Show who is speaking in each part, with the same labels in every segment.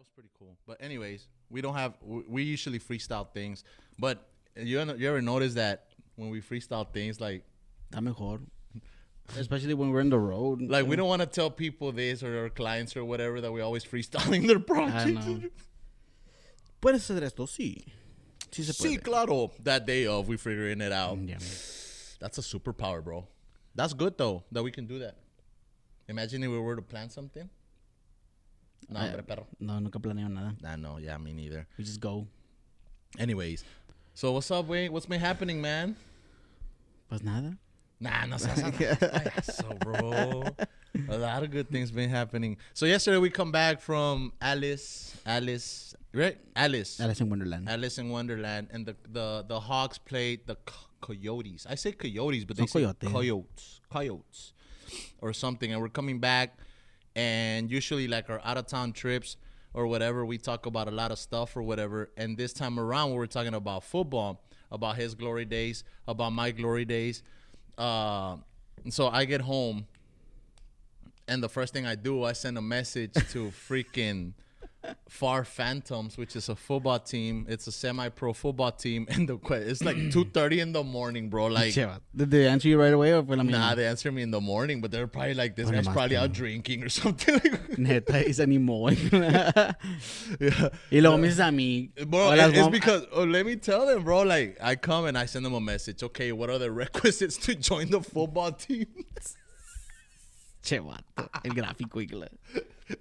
Speaker 1: was pretty cool. But anyways, we usually freestyle things. But you ever notice that when we freestyle things, like,
Speaker 2: Está mejor. Especially when we're in the road.
Speaker 1: like we don't want to tell people this or our clients or whatever that we're always freestyling their projects.
Speaker 2: Puede ser esto, sí. Sí se puede.
Speaker 1: Sí, claro. That day of, we figuring it out.
Speaker 2: Yeah.
Speaker 1: That's a superpower, bro. That's good, though, that we can do that. Imagine if we were to plan something. No, hombre, perro.
Speaker 2: No, nunca planeo nada.
Speaker 1: Nah, no, yeah, me neither.
Speaker 2: We just go.
Speaker 1: Anyways, so what's up, Wayne? What's been happening, man?
Speaker 2: Pues nada.
Speaker 1: Nah, no seas so, bro. A lot of good things been happening. So yesterday we come back from Alice, right? Alice
Speaker 2: in Wonderland.
Speaker 1: Alice in Wonderland, and the Hawks played the Coyotes. I say Coyotes, but they say Coyotes, or something. And we're coming back, and usually like our out of town trips or whatever, we talk about a lot of stuff or whatever. And this time around, we were talking about football, about his glory days, about my glory days. So I get home, and the first thing I do, I send a message to freaking Far Phantoms, which is a football team. It's a semi-pro football team, and it's like 2:30 in the morning, bro. Like,
Speaker 2: did they answer you right away or fue la mañana?
Speaker 1: Nah, they answered me in the morning, but they're probably like, this guy's probably out drinking or something.
Speaker 2: Neta, y se animó.
Speaker 1: Yeah.
Speaker 2: Y luego me dices a mí.
Speaker 1: Bro, it's because, let me tell them, bro, like, I come and I send them a message. Okay, what are the requisites to join the football team?
Speaker 2: Che, vato. El gráfico.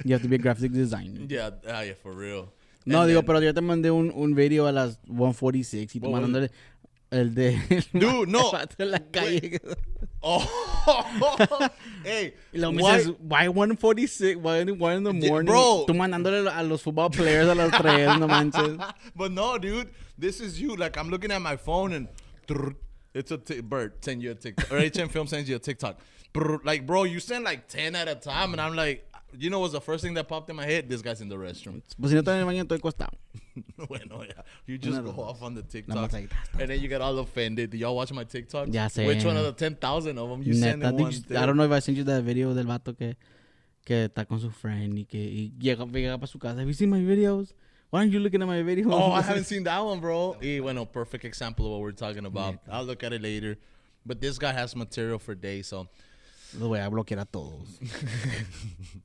Speaker 2: You have to be a graphic designer.
Speaker 1: Yeah, for real.
Speaker 2: No, digo, pero yo te mandé un video a las 1:46 y tú mandándole el de...
Speaker 1: Dude, no.
Speaker 2: En la calle.
Speaker 1: Oh. Hey.
Speaker 2: Y luego me dices, why 1:46? Why in the morning?
Speaker 1: Bro.
Speaker 2: Tú mandándole a los football players a las 3, no manches.
Speaker 1: But no, dude. This is you. Like, I'm looking at my phone and... It's a bird send you a TikTok. Or HM Film sends you a TikTok. Like, bro, you send like 10 at a time. And I'm like... You know what's the first thing that popped in my head? This guy's in the restroom.
Speaker 2: Pues si no estás en el baño, estoy acostado.
Speaker 1: Bueno, yeah. You just go off on the TikTok. And then you get all offended. Do y'all watch my TikToks?
Speaker 2: Ya sé.
Speaker 1: Which one of the 10,000 of them you send in one?
Speaker 2: I don't know if I sent you that video del vato que está con su friend y llega para su casa. Have you seen my videos? Why aren't you looking at my videos?
Speaker 1: Oh, I haven't seen that one, bro. Y bueno, perfect example of what we're talking about. Yeah. I'll look at it later. But this guy has material for days, so...
Speaker 2: Lo voy a bloquear a todos.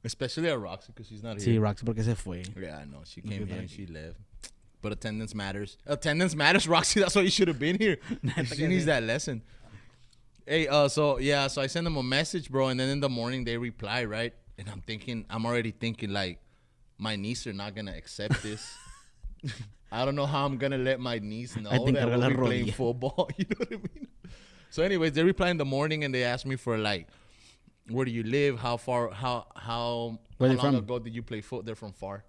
Speaker 1: Especially at Roxy, because she's not here.
Speaker 2: Sí, Roxy, porque se fue.
Speaker 1: Yeah, I know. She came here and she left. But attendance matters. Attendance matters, Roxy. That's why you should have been here. She needs that lesson. Hey, so I sent them a message, bro, and then in the morning they reply, right? And I'm already thinking, like, my niece are not going to accept this. I don't know how I'm going to let my niece know that we'll be playing football. You know what I mean? So anyways, they reply in the morning and they ask me for, like, where do you live? How long ago did you play football? They're from Far.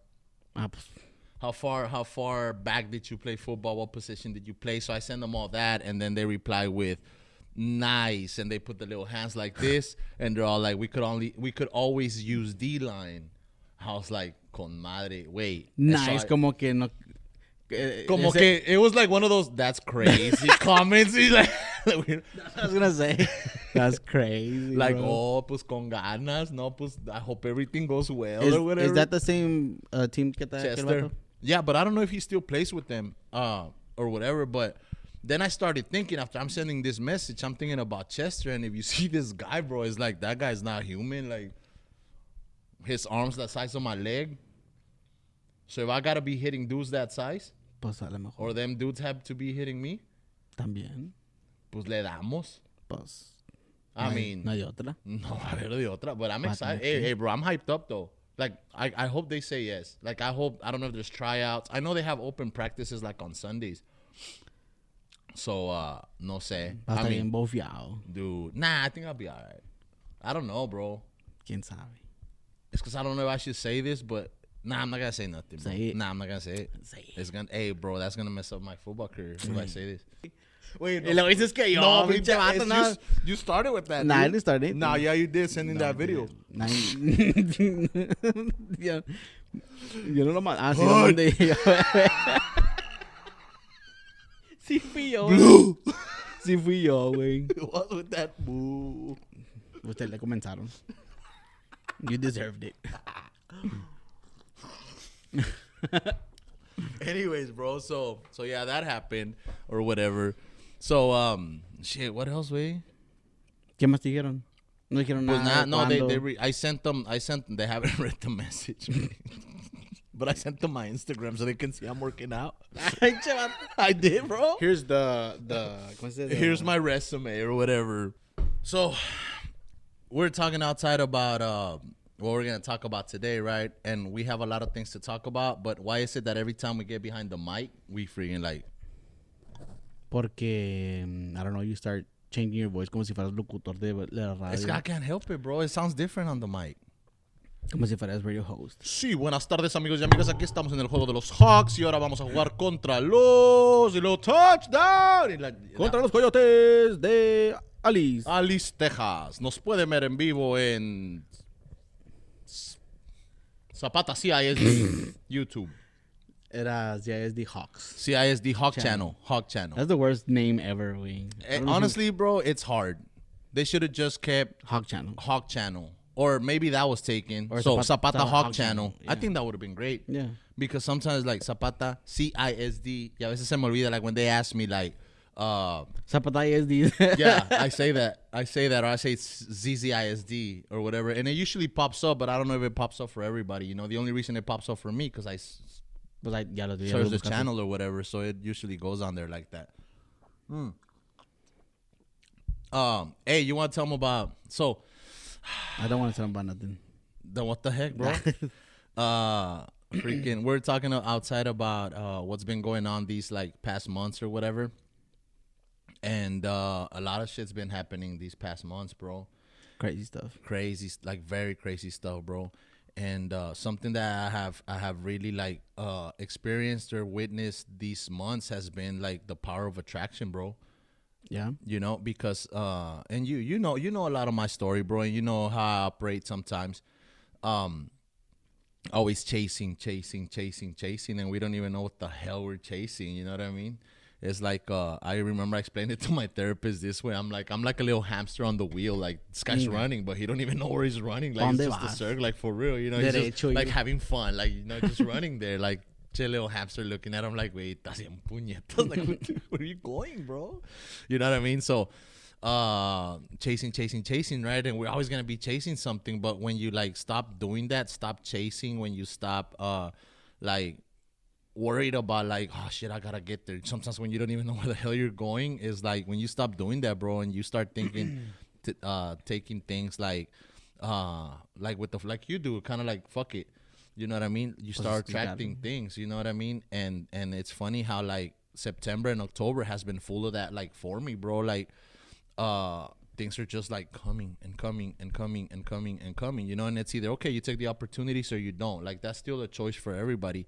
Speaker 1: How far back did you play football? What position did you play? So I send them all that, and then they reply with nice, and they put the little hands like this, and they're all like, we could always use D-line. I was like, con madre, wait.
Speaker 2: Nice, como que no.
Speaker 1: Como que it was like one of those that's crazy comments. He's like,
Speaker 2: that's what I was gonna say. That's crazy.
Speaker 1: Like,
Speaker 2: bro.
Speaker 1: Oh, pues con ganas. No, pues I hope everything goes well or whatever.
Speaker 2: Is that the same team que
Speaker 1: Chester? Yeah, but I don't know if he still plays with them or whatever. But then I started thinking after I'm sending this message, I'm thinking about Chester. And if you see this guy, bro, it's like that guy's not human. Like his arms the size of my leg. So if I gotta be hitting dudes that size,
Speaker 2: pues a lo mejor.
Speaker 1: Or them dudes have to be hitting me,
Speaker 2: también.
Speaker 1: Pues le damos.
Speaker 2: Pues.
Speaker 1: I mean.
Speaker 2: No hay otra.
Speaker 1: No va a haber de otra. But I'm excited. Hey, bro, I'm hyped up though. Like, I hope they say yes. Like, I don't know if there's tryouts. I know they have open practices like on Sundays. So, no sé.
Speaker 2: Va a estar bien bofiado.
Speaker 1: Dude, nah, I think I'll be all right. I don't know, bro.
Speaker 2: ¿Quién sabe?
Speaker 1: It's because I don't know if I should say this, but nah, I'm not going to say nothing, bro.
Speaker 2: Say it.
Speaker 1: Nah, I'm not going to say it.
Speaker 2: Say it.
Speaker 1: It's gonna, hey, bro, that's going to mess up my football career if I say this.
Speaker 2: Wait, no. Y luego dices que yo, pinche vato, no.
Speaker 1: You started with that,
Speaker 2: Nah,
Speaker 1: dude.
Speaker 2: I didn't start it.
Speaker 1: Nah, yeah, you did sending that video.
Speaker 2: Yo no lo mandé. Ah, sí lo mandé yo. Sí fui yo.
Speaker 1: Blue.
Speaker 2: Sí fui yo, güey.
Speaker 1: What with that boo?
Speaker 2: Ustedes le comenzaron. You deserved it.
Speaker 1: Anyways, bro. So yeah, that happened or whatever. So shit. What else, we?
Speaker 2: ¿Qué más dijeron? No dijeron
Speaker 1: Pues
Speaker 2: nada.
Speaker 1: no, I sent them. They haven't read the message. But I sent them my Instagram so they can see I'm working out. I did, bro.
Speaker 2: Here's
Speaker 1: Here's my resume or whatever. So we're talking outside about what we're gonna talk about today, right? And we have a lot of things to talk about. But why is it that every time we get behind the mic, we freaking like?
Speaker 2: Porque I don't know. You start changing your voice como si fueras locutor de la radio.
Speaker 1: I can't help it, bro. It sounds different on the mic.
Speaker 2: Como si fueras radio host.
Speaker 1: Sí, buenas tardes, amigos y amigas. Aquí estamos en el juego de los Hawks y ahora vamos a jugar contra los touchdown.
Speaker 2: Contra los Coyotes de
Speaker 1: Alice, Texas. Nos pueden ver en vivo en Zapata CISD YouTube.
Speaker 2: Era CISD Hawks.
Speaker 1: CISD Hawk Channel. Hawk Channel.
Speaker 2: That's the worst name ever, güey.
Speaker 1: Honestly, bro, it's hard. They should have just kept
Speaker 2: Hawk Channel.
Speaker 1: Hawk Channel. Or maybe that was taken.
Speaker 2: Or
Speaker 1: So
Speaker 2: Zapata
Speaker 1: Hawk Channel.
Speaker 2: Yeah.
Speaker 1: I think that would have been great.
Speaker 2: Yeah.
Speaker 1: Because sometimes like Zapata CISD. Y a veces se me olvida like when they ask me like
Speaker 2: Zapata ISD.
Speaker 1: yeah, I say that. Or I say it's ZZISD or whatever. And it usually pops up, but I don't know if it pops up for everybody. You know, the only reason it pops up for me because I
Speaker 2: Pues like, ya lo
Speaker 1: search the channel or whatever. So it usually goes on there like that. Hey, you want to tell them about... So...
Speaker 2: I don't want to tell them about nothing.
Speaker 1: Then what the heck, bro? Freaking... We're talking outside about what's been going on these like past months or whatever. And a lot of shit's been happening these past months, bro.
Speaker 2: Crazy stuff.
Speaker 1: Like very crazy stuff, bro. And something that I have really like experienced or witnessed these months has been like the power of attraction, bro.
Speaker 2: Yeah.
Speaker 1: You know, because and you know a lot of my story, bro, and you know how I operate sometimes. Always chasing, and we don't even know what the hell we're chasing, you know what I mean? It's like I remember I explained it to my therapist this way. I'm like a little hamster on the wheel. Like this guy's running, but he don't even know where he's running. Like it's just a circle, like for real, you know. He's just like having fun, like you know, just running there, like chill little hamster looking at him like, wait, estás en puñetas. Like, where are you going, bro? You know what I mean? So, chasing, right? And we're always gonna be chasing something. But when you like stop doing that, stop chasing. When you stop, like worried about like, oh shit, I gotta get there. Sometimes when you don't even know where the hell you're going, is like when you stop doing that, bro, and you start thinking, taking things like with the like you do, kind of like fuck it, you know what I mean? You start attracting things, you know what I mean? And it's funny how like September and October has been full of that, like for me, bro, like things are just like coming, you know, and it's either okay, you take the opportunities or you don't. Like that's still a choice for everybody.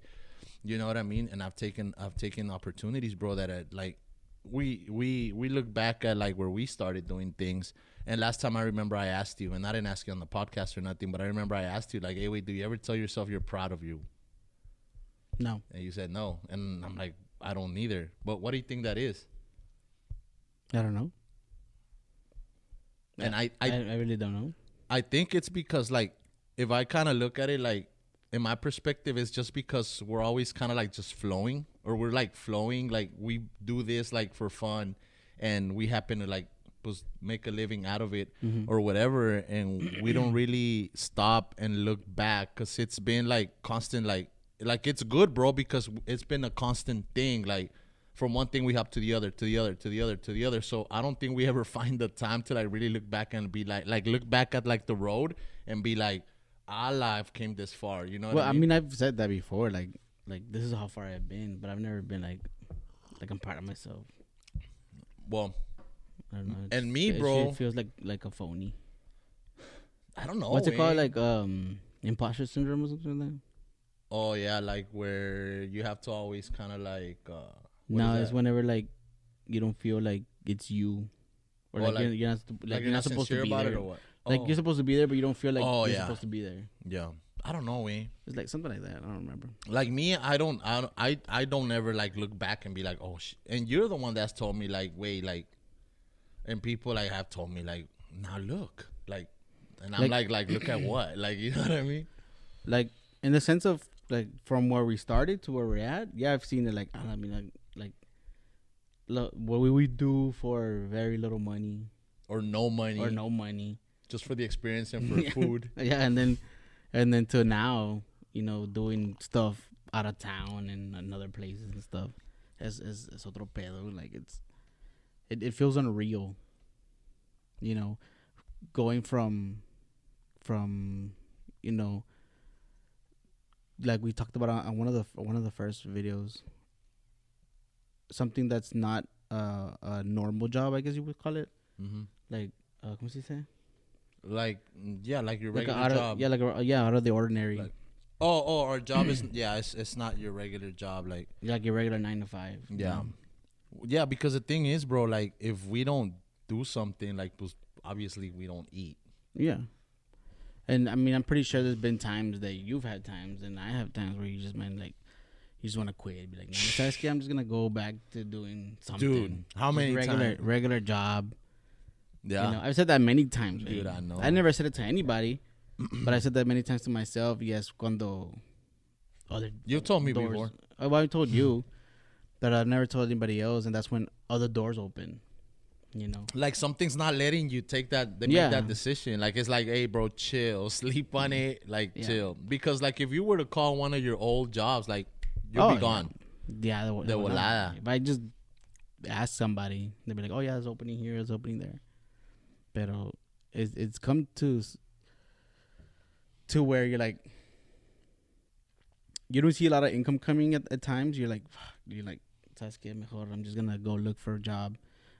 Speaker 1: You know what I mean? And I've taken opportunities, bro, that like we look back at like where we started doing things. And last time I remember I asked you, and I didn't ask you on the podcast or nothing, but I remember I asked you like, hey, wait, do you ever tell yourself you're proud of you?
Speaker 2: No.
Speaker 1: And you said no. And I'm like, I don't either. But what do you think that is?
Speaker 2: I don't know.
Speaker 1: And I
Speaker 2: really don't know.
Speaker 1: I think it's because like if I kind of look at it like, in my perspective, it's just because we're always kind of like just flowing, or we're like flowing, like we do this like for fun, and we happen to like just make a living out of it or whatever, and we don't really stop and look back because it's been like constant, like it's good, bro, because it's been a constant thing, like from one thing we hop to the other, to the other, to the other, to the other. So I don't think we ever find the time to like really look back and be like look back at like the road and be like, our life came this far, you know what I mean?
Speaker 2: I mean, I've said that before, like this is how far I've been, but I've never been like I'm proud of myself.
Speaker 1: Well,
Speaker 2: I don't know.
Speaker 1: And me, bro,
Speaker 2: it feels like a phony.
Speaker 1: I don't know.
Speaker 2: What's it called? Like imposter syndrome or something like that?
Speaker 1: Oh yeah, like where you have to always kind of like.
Speaker 2: No, it's whenever like you don't feel like it's you, or like you're not supposed to be
Speaker 1: about
Speaker 2: there.
Speaker 1: it or what?
Speaker 2: Like you're supposed to be there, but you don't feel like you're
Speaker 1: yeah.
Speaker 2: supposed to be there.
Speaker 1: Yeah, I don't know,
Speaker 2: It's like something like that. I don't remember.
Speaker 1: Like me, I don't ever like look back and be like, oh shit. And you're the one that's told me like, wait, like, and people like have told me like, now look, like, and I'm like look at what, like, you know what I mean?
Speaker 2: Like in the sense of like from where we started to where we're at, yeah, I've seen it. Like, I mean, what we do for very little money
Speaker 1: or no money, just for the experience and for food.
Speaker 2: Yeah, and then to now, doing stuff out of town and in other places and stuff. Es otro pedo. Like it feels unreal. Going from like we talked about on one of the first videos, something that's not a normal job, I guess you would call it.
Speaker 1: Mm-hmm.
Speaker 2: Like, ¿cómo se dice?
Speaker 1: Like, yeah, like your regular job.
Speaker 2: Out of the ordinary.
Speaker 1: Like, our job is it's not your regular job, like
Speaker 2: your regular 9 to 5.
Speaker 1: Yeah, yeah. Because the thing is, bro, like if we don't do something, like obviously we don't eat.
Speaker 2: Yeah. And I mean, I'm pretty sure there's been times that you've had times, and I have times where you just want to quit. Be like, no, I'm just gonna go back to doing something.
Speaker 1: Dude, how many times?
Speaker 2: Regular job.
Speaker 1: Yeah,
Speaker 2: I've said that many times.
Speaker 1: Dude, I know.
Speaker 2: I never said it to anybody, but I said that many times to myself. Yes, cuando
Speaker 1: you've told me before.
Speaker 2: Well, I told you, but I never told anybody else, and that's when other doors open.
Speaker 1: Like something's not letting you take that. They make that decision. Like it's like, hey, bro, chill, sleep on it, like chill. Because like if you were to call one of your old jobs, like you'll be gone.
Speaker 2: Yeah, de volada. If I just ask somebody, they'll be like, oh yeah, it's opening here, it's opening there. Pero it's come to where you're like, you don't see a lot of income coming at times. You're like, ¿sabes qué? Mejor I'm just gonna go look for a job.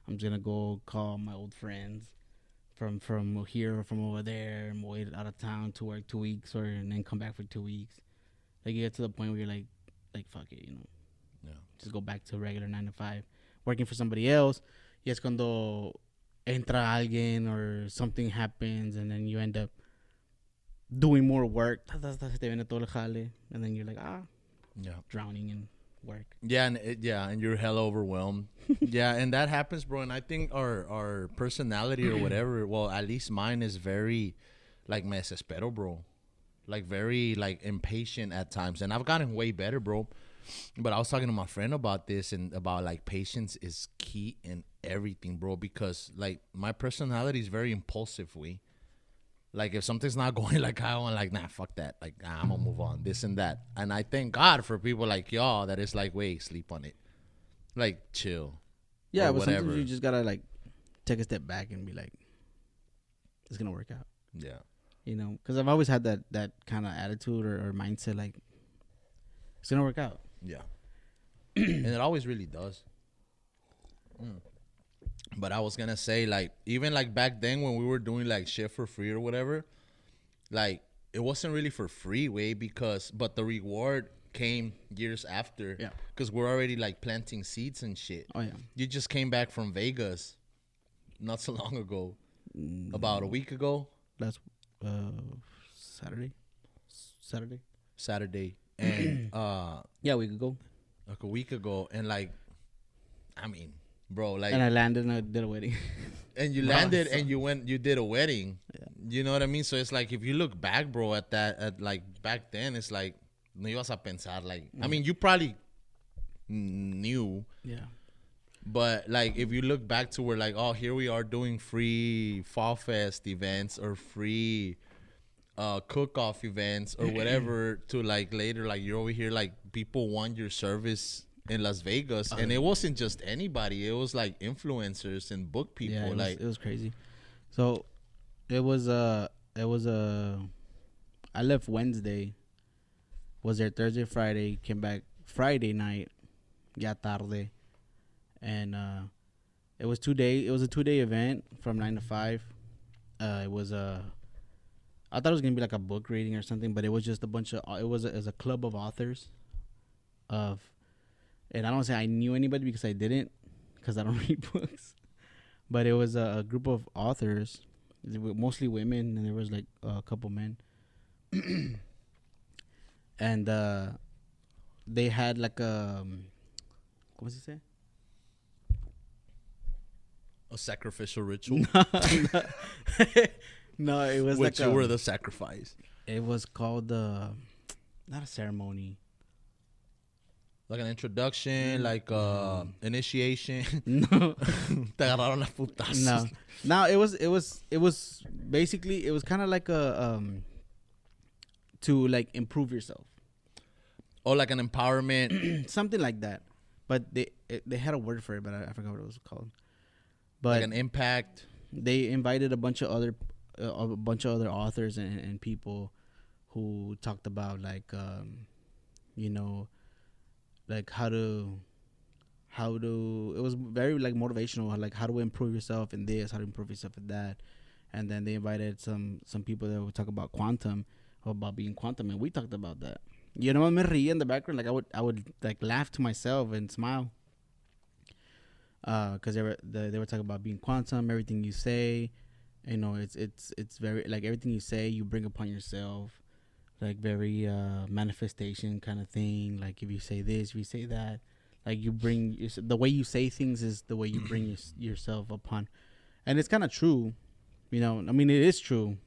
Speaker 2: I'm just gonna go call my old friends from here or from over there and wait out of town to work 2 weeks and then come back for 2 weeks. Like you get to the point where you're like fuck it,
Speaker 1: Yeah.
Speaker 2: Just go back to regular 9 to 5, working for somebody else. Y es cuando entra alguien or something happens and then you end up doing more work. And then you're like, drowning in work.
Speaker 1: Yeah, and you're hella overwhelmed. Yeah, and that happens, bro. And I think our personality or whatever, well, at least mine is very, like, me desespero, bro. Like, very, like, impatient at times. And I've gotten way better, bro. But I was talking to my friend about this and about, like, patience is key in everything, bro. Because, like, my personality is very impulsive, Like, if something's not going like I want, like, nah, fuck that. Like, I'm going to move on, this and that. And I thank God for people like y'all that is like, wait, sleep on it. Like, chill.
Speaker 2: Yeah, but sometimes you just got to, like, take a step back and be like, it's going to work out.
Speaker 1: Yeah.
Speaker 2: Because I've always had that kind of attitude or mindset, like, it's going to work out.
Speaker 1: Yeah. And it always really does. But I was going to say, like, even, like, back then when we were doing, like, shit for free or whatever, like, it wasn't really for free, but the reward came years after.
Speaker 2: Yeah.
Speaker 1: Because we're already, like, planting seeds and shit.
Speaker 2: Oh, yeah.
Speaker 1: You just came back from Vegas not so long ago. About a week ago.
Speaker 2: That's Saturday.
Speaker 1: And,
Speaker 2: yeah, a week ago.
Speaker 1: Like, a week ago. And, like, I mean... Bro, like,
Speaker 2: and I landed and I did a wedding.
Speaker 1: And you landed and you did a wedding.
Speaker 2: Yeah.
Speaker 1: You know what I mean? So it's like, if you look back, bro, at like back then, it's like, no ibas a pensar, like, I mean, you probably knew.
Speaker 2: Yeah.
Speaker 1: But like, if you look back to where like, oh, here we are doing free Fall Fest events or free cook-off events or whatever, to like later, like you're over here, like people want your service in Las Vegas, and it wasn't just anybody. It was like influencers and book people.
Speaker 2: Yeah, it was crazy. So it was I left Wednesday, was there Thursday, Friday, came back Friday night, ya tarde, and it was 2 days. It was a 2-day event from 9 to 5. It was I thought it was gonna be like a book reading or something, but it was just a bunch of. It was a club of authors of. And I don't say I knew anybody because I didn't, because I don't read books. But it was a group of authors, mostly women, and there was like a couple men. And they had like a, ¿cómo se dice?
Speaker 1: A sacrificial ritual.
Speaker 2: No, it was
Speaker 1: which like you were the sacrifice.
Speaker 2: It was called not a ceremony.
Speaker 1: Like an introduction, like initiation.
Speaker 2: No,
Speaker 1: Te agarraron las putazos.
Speaker 2: no. It was basically it was kind of like a to like improve yourself.
Speaker 1: Or like an empowerment.
Speaker 2: Something like that. But they had a word for it, but I forgot what it was called. But
Speaker 1: Like an impact.
Speaker 2: they invited a bunch of other authors and people who talked about like you know, like how to it was very like motivational, like how to improve yourself in this, how to improve yourself in that. And then they invited some people that would talk about quantum, about being quantum, and we talked about that. You know, me reía in the background, like I would like laugh to myself and smile, because they were talking about being quantum, everything you say, you know, it's very like everything you say you bring upon yourself, like very manifestation kind of thing. Like if you say this, if you say that, like you bring the way you say things is the way you bring yourself upon, and it's kind of true, you know. I mean, it is true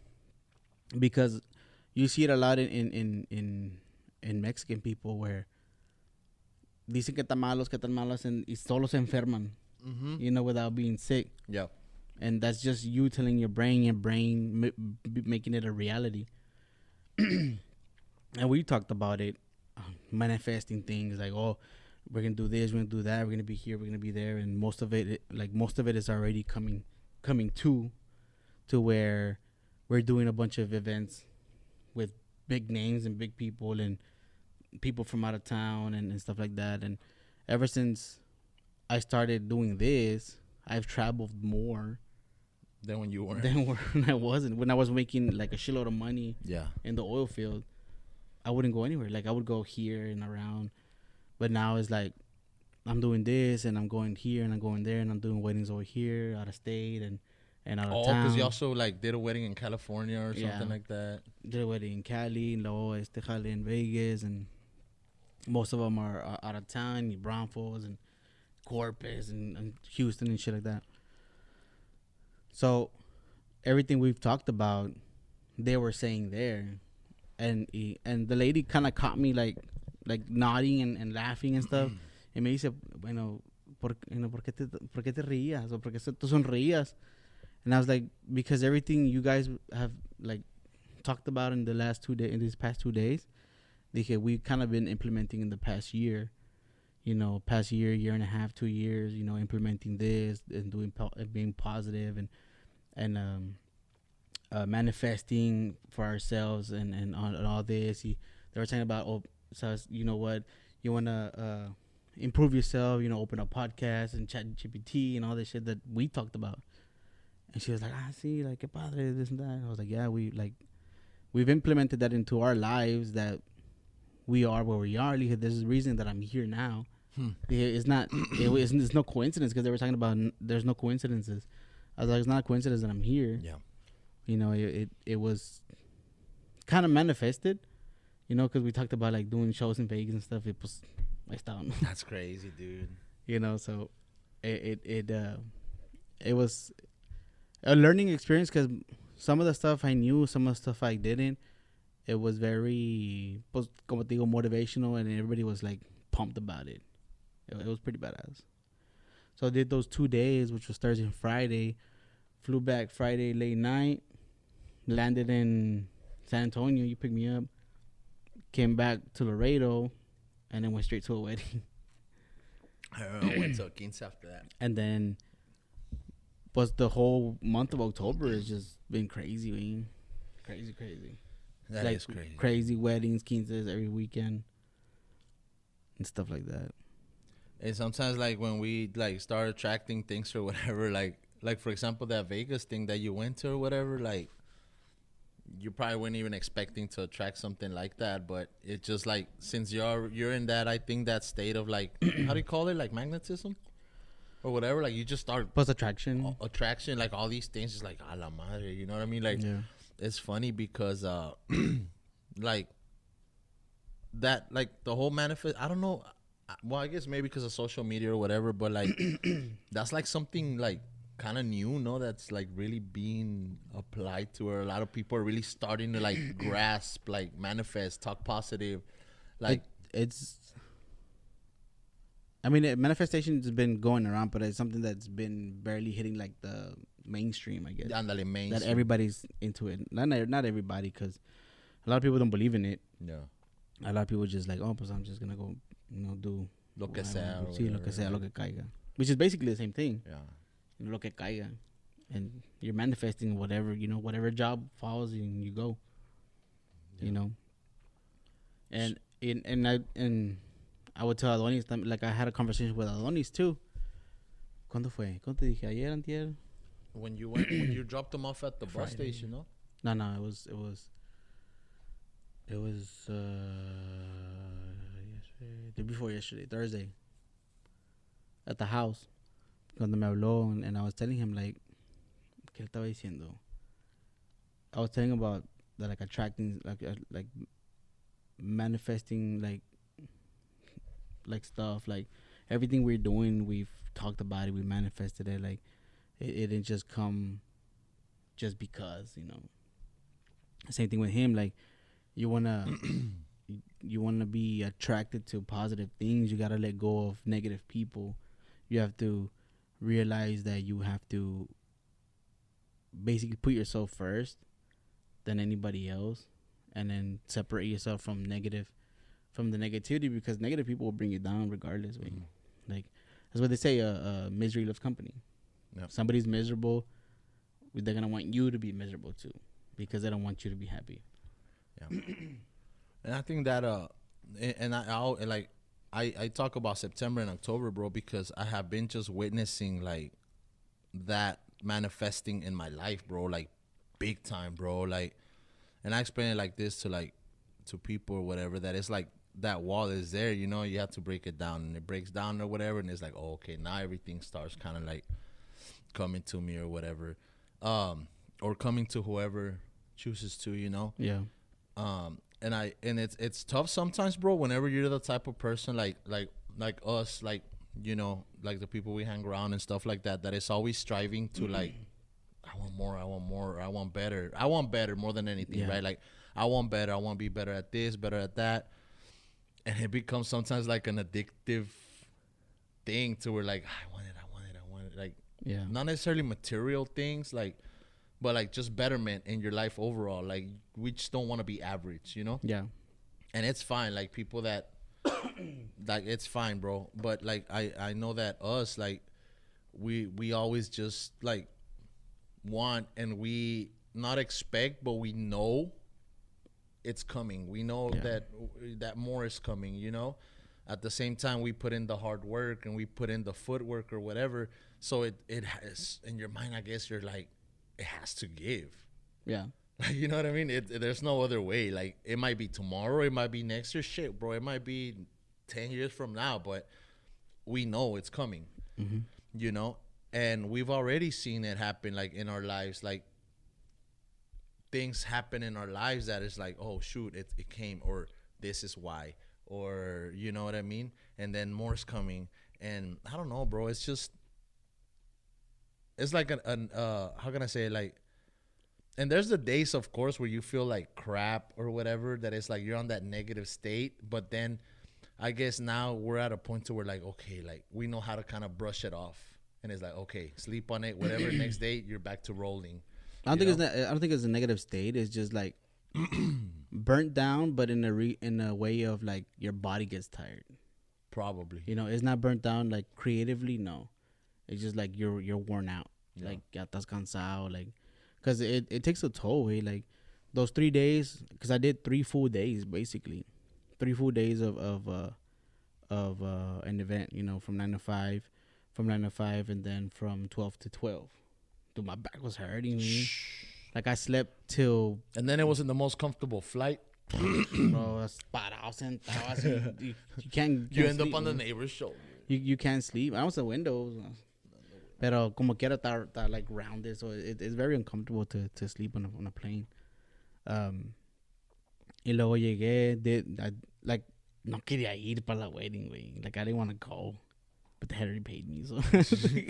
Speaker 2: because you see it a lot in Mexican people where dicen que tan malos and solo se enferman, you know, without being sick.
Speaker 1: Yeah.
Speaker 2: And that's just you telling your brain making it a reality. And we talked about it, manifesting things like, oh, we're gonna do this, we're gonna do that, we're gonna be here, we're gonna be there, and most of it is already coming to where we're doing a bunch of events with big names and big people and people from out of town and stuff like that. And ever since I started doing this, I've traveled more
Speaker 1: Than when you weren't.
Speaker 2: than when I wasn't. When I was making like a shitload of money in the oil field, I wouldn't go anywhere. Like I would go here and around, but now it's like I'm doing this and I'm going here and I'm going there and I'm doing weddings over here, out of state and out of town.
Speaker 1: Because you also like did a wedding in California or something like that.
Speaker 2: Did a wedding in Cali, luego jale in Vegas, and most of them are out of town, Braunfels and Corpus and Houston and shit like that. So everything we've talked about, they were saying there, and the lady kind of caught me like nodding and laughing and stuff. And me dice, bueno, ¿por qué te reías? O por qué tú sonreías? And I was like, because everything you guys have like talked about in these past 2 days, we kind of been implementing in the past year. You know, past year and a half, 2 years, you know, implementing this and doing being positive and manifesting for ourselves and all this. They were talking about, so you know what, you want to improve yourself, you know, open a podcast and chat GPT and all this shit that we talked about. And she was like, see, like, que padre, this and that. I was like, yeah, we've implemented that into our lives, that we are where we are. Like, there's a reason that I'm here now. It's not. It's no coincidence, because they were talking about there's no coincidences. I was like, it's not a coincidence that I'm here.
Speaker 1: Yeah.
Speaker 2: You know, it was kind of manifested. You know, because we talked about like doing shows in Vegas and stuff. It was like down.
Speaker 1: That's crazy, dude.
Speaker 2: You know, so it was a learning experience, because some of the stuff I knew, some of the stuff I didn't. It was very, pues, como te digo, motivational, and everybody was like pumped about it. It was pretty badass. So I did those 2 days, which was Thursday and Friday. Flew back Friday late night. Landed in San Antonio. You picked me up. Came back to Laredo, and then went straight to a wedding.
Speaker 1: I went to a quince after that.
Speaker 2: And then, was the whole month of October has just been crazy, man. Crazy.
Speaker 1: That
Speaker 2: like
Speaker 1: is crazy.
Speaker 2: Crazy weddings, quinces every weekend, and stuff like that.
Speaker 1: And sometimes, like, when we like start attracting things or whatever, like for example, that Vegas thing that you went to or whatever, like, you probably weren't even expecting to attract something like that, but it just like, since you're in that, I think that state of like, how do you call it, like magnetism or whatever, like you just start
Speaker 2: Plus attraction,
Speaker 1: like all these things is like a la madre, you know what I mean? Like,
Speaker 2: yeah.
Speaker 1: It's funny because like that, like the whole manifest, I don't know, well, I guess maybe because of social media or whatever, but like that's like something like kind of new, no? That's like really being applied to, or a lot of people are really starting to like grasp, like manifest, talk positive, like
Speaker 2: it's. I mean, manifestation's been going around, but it's something that's been barely hitting like the mainstream, I guess.
Speaker 1: Andale mainstream.
Speaker 2: That everybody's into it. Not everybody, because a lot of people don't believe in it.
Speaker 1: Yeah.
Speaker 2: A lot of people just like, oh, pues I'm just gonna go, do
Speaker 1: Lo que sea.
Speaker 2: Sí, lo que sea, lo que caiga. Which is basically the same thing.
Speaker 1: Yeah.
Speaker 2: Lo que caiga. And you're manifesting whatever, whatever job falls and you go.
Speaker 1: Yeah.
Speaker 2: And I would tell Adonis, like I had a conversation with Adonis too. ¿Cuándo fue? ¿Cuándo te dije? ¿Ayer, antier?
Speaker 1: When you dropped them off at the bus
Speaker 2: Friday.
Speaker 1: station, no?
Speaker 2: No, it was day before yesterday, Thursday, at the house. Cuando me habló, and I was telling him, like, ¿qué le estaba diciendo? I was telling him about that, like, attracting, like manifesting, like stuff, like everything we're doing, we've talked about it, we manifested it, like it didn't just come just because, Same thing with him, like you wanna be attracted to positive things. You gotta let go of negative people. You have to realize that you have to basically put yourself first than anybody else, and then separate yourself from the negativity, because negative people will bring you down regardless. Like that's what they say, misery loves company.
Speaker 1: Yep.
Speaker 2: Somebody's miserable, they're gonna want you to be miserable too, because they don't want you to be happy.
Speaker 1: Yeah. And I think that I talk about September and October, bro, because I have been just witnessing like that manifesting in my life, bro, like big time, bro. Like, and I explain it like this to people or whatever, that it's like that wall is there, you have to break it down, and it breaks down or whatever, and it's like, oh, okay, now everything starts kind of like coming to me or whatever, or coming to whoever chooses to,
Speaker 2: Yeah.
Speaker 1: And it's tough sometimes, bro, whenever you're the type of person like us, like, like the people we hang around and stuff like that is always striving to like, I want more, I want better more than anything. Yeah. Right? Like, I want better, I want to be better at this, better at that. And it becomes sometimes like an addictive thing to where like, I want it. Like,
Speaker 2: yeah,
Speaker 1: not necessarily material things, like, but like just betterment in your life overall. Like, we just don't want to be average,
Speaker 2: Yeah.
Speaker 1: And it's fine. Like, people that, like, it's fine, bro. But like, I know that us, like, we always just like want, and we not expect, but we know it's coming. We know that more is coming, At the same time, we put in the hard work and we put in the footwork or whatever. So it has, in your mind, I guess you're like, it has to give.
Speaker 2: Yeah.
Speaker 1: Like, you know what I mean? There's no other way. Like, it might be tomorrow, it might be next year. Shit, bro, it might be 10 years from now, but we know it's coming, And we've already seen it happen, like, in our lives. Like, things happen in our lives that is like, oh, shoot, it came, or this is why, or, you know what I mean? And then more's coming. And I don't know, bro. It's just, it's like how can I say it? Like, and there's the days, of course, where you feel like crap or whatever, that it's like you're on that negative state. But then I guess now we're at a point to where, like, okay, like, we know how to kind of brush it off. And it's like, okay, sleep on it, whatever. Next day, you're back to rolling.
Speaker 2: I don't think it's a negative state. It's just like burnt down, but in a way of like your body gets tired.
Speaker 1: Probably.
Speaker 2: It's not burnt down like creatively. No, it's just like you're worn out. Yeah. Like, ya estás cansado. Like, because it takes a toll. Like, those 3 days, because I did 3 full days basically, 3 full days of an event. From 9 to 5, and then from 12 to 12. Dude, my back was hurting me. Like, I slept till...
Speaker 1: And then it wasn't the most comfortable flight.
Speaker 2: Bro, you can't
Speaker 1: You end
Speaker 2: sleep,
Speaker 1: up on the neighbor's shoulder.
Speaker 2: You can't sleep. I was the windows. Pero como quiera está like rounded, so it's very uncomfortable to sleep on a plane. Y luego llegué, like, no quería ir para la wedding, güey. Like, I didn't want to go. But they had already paid me, so.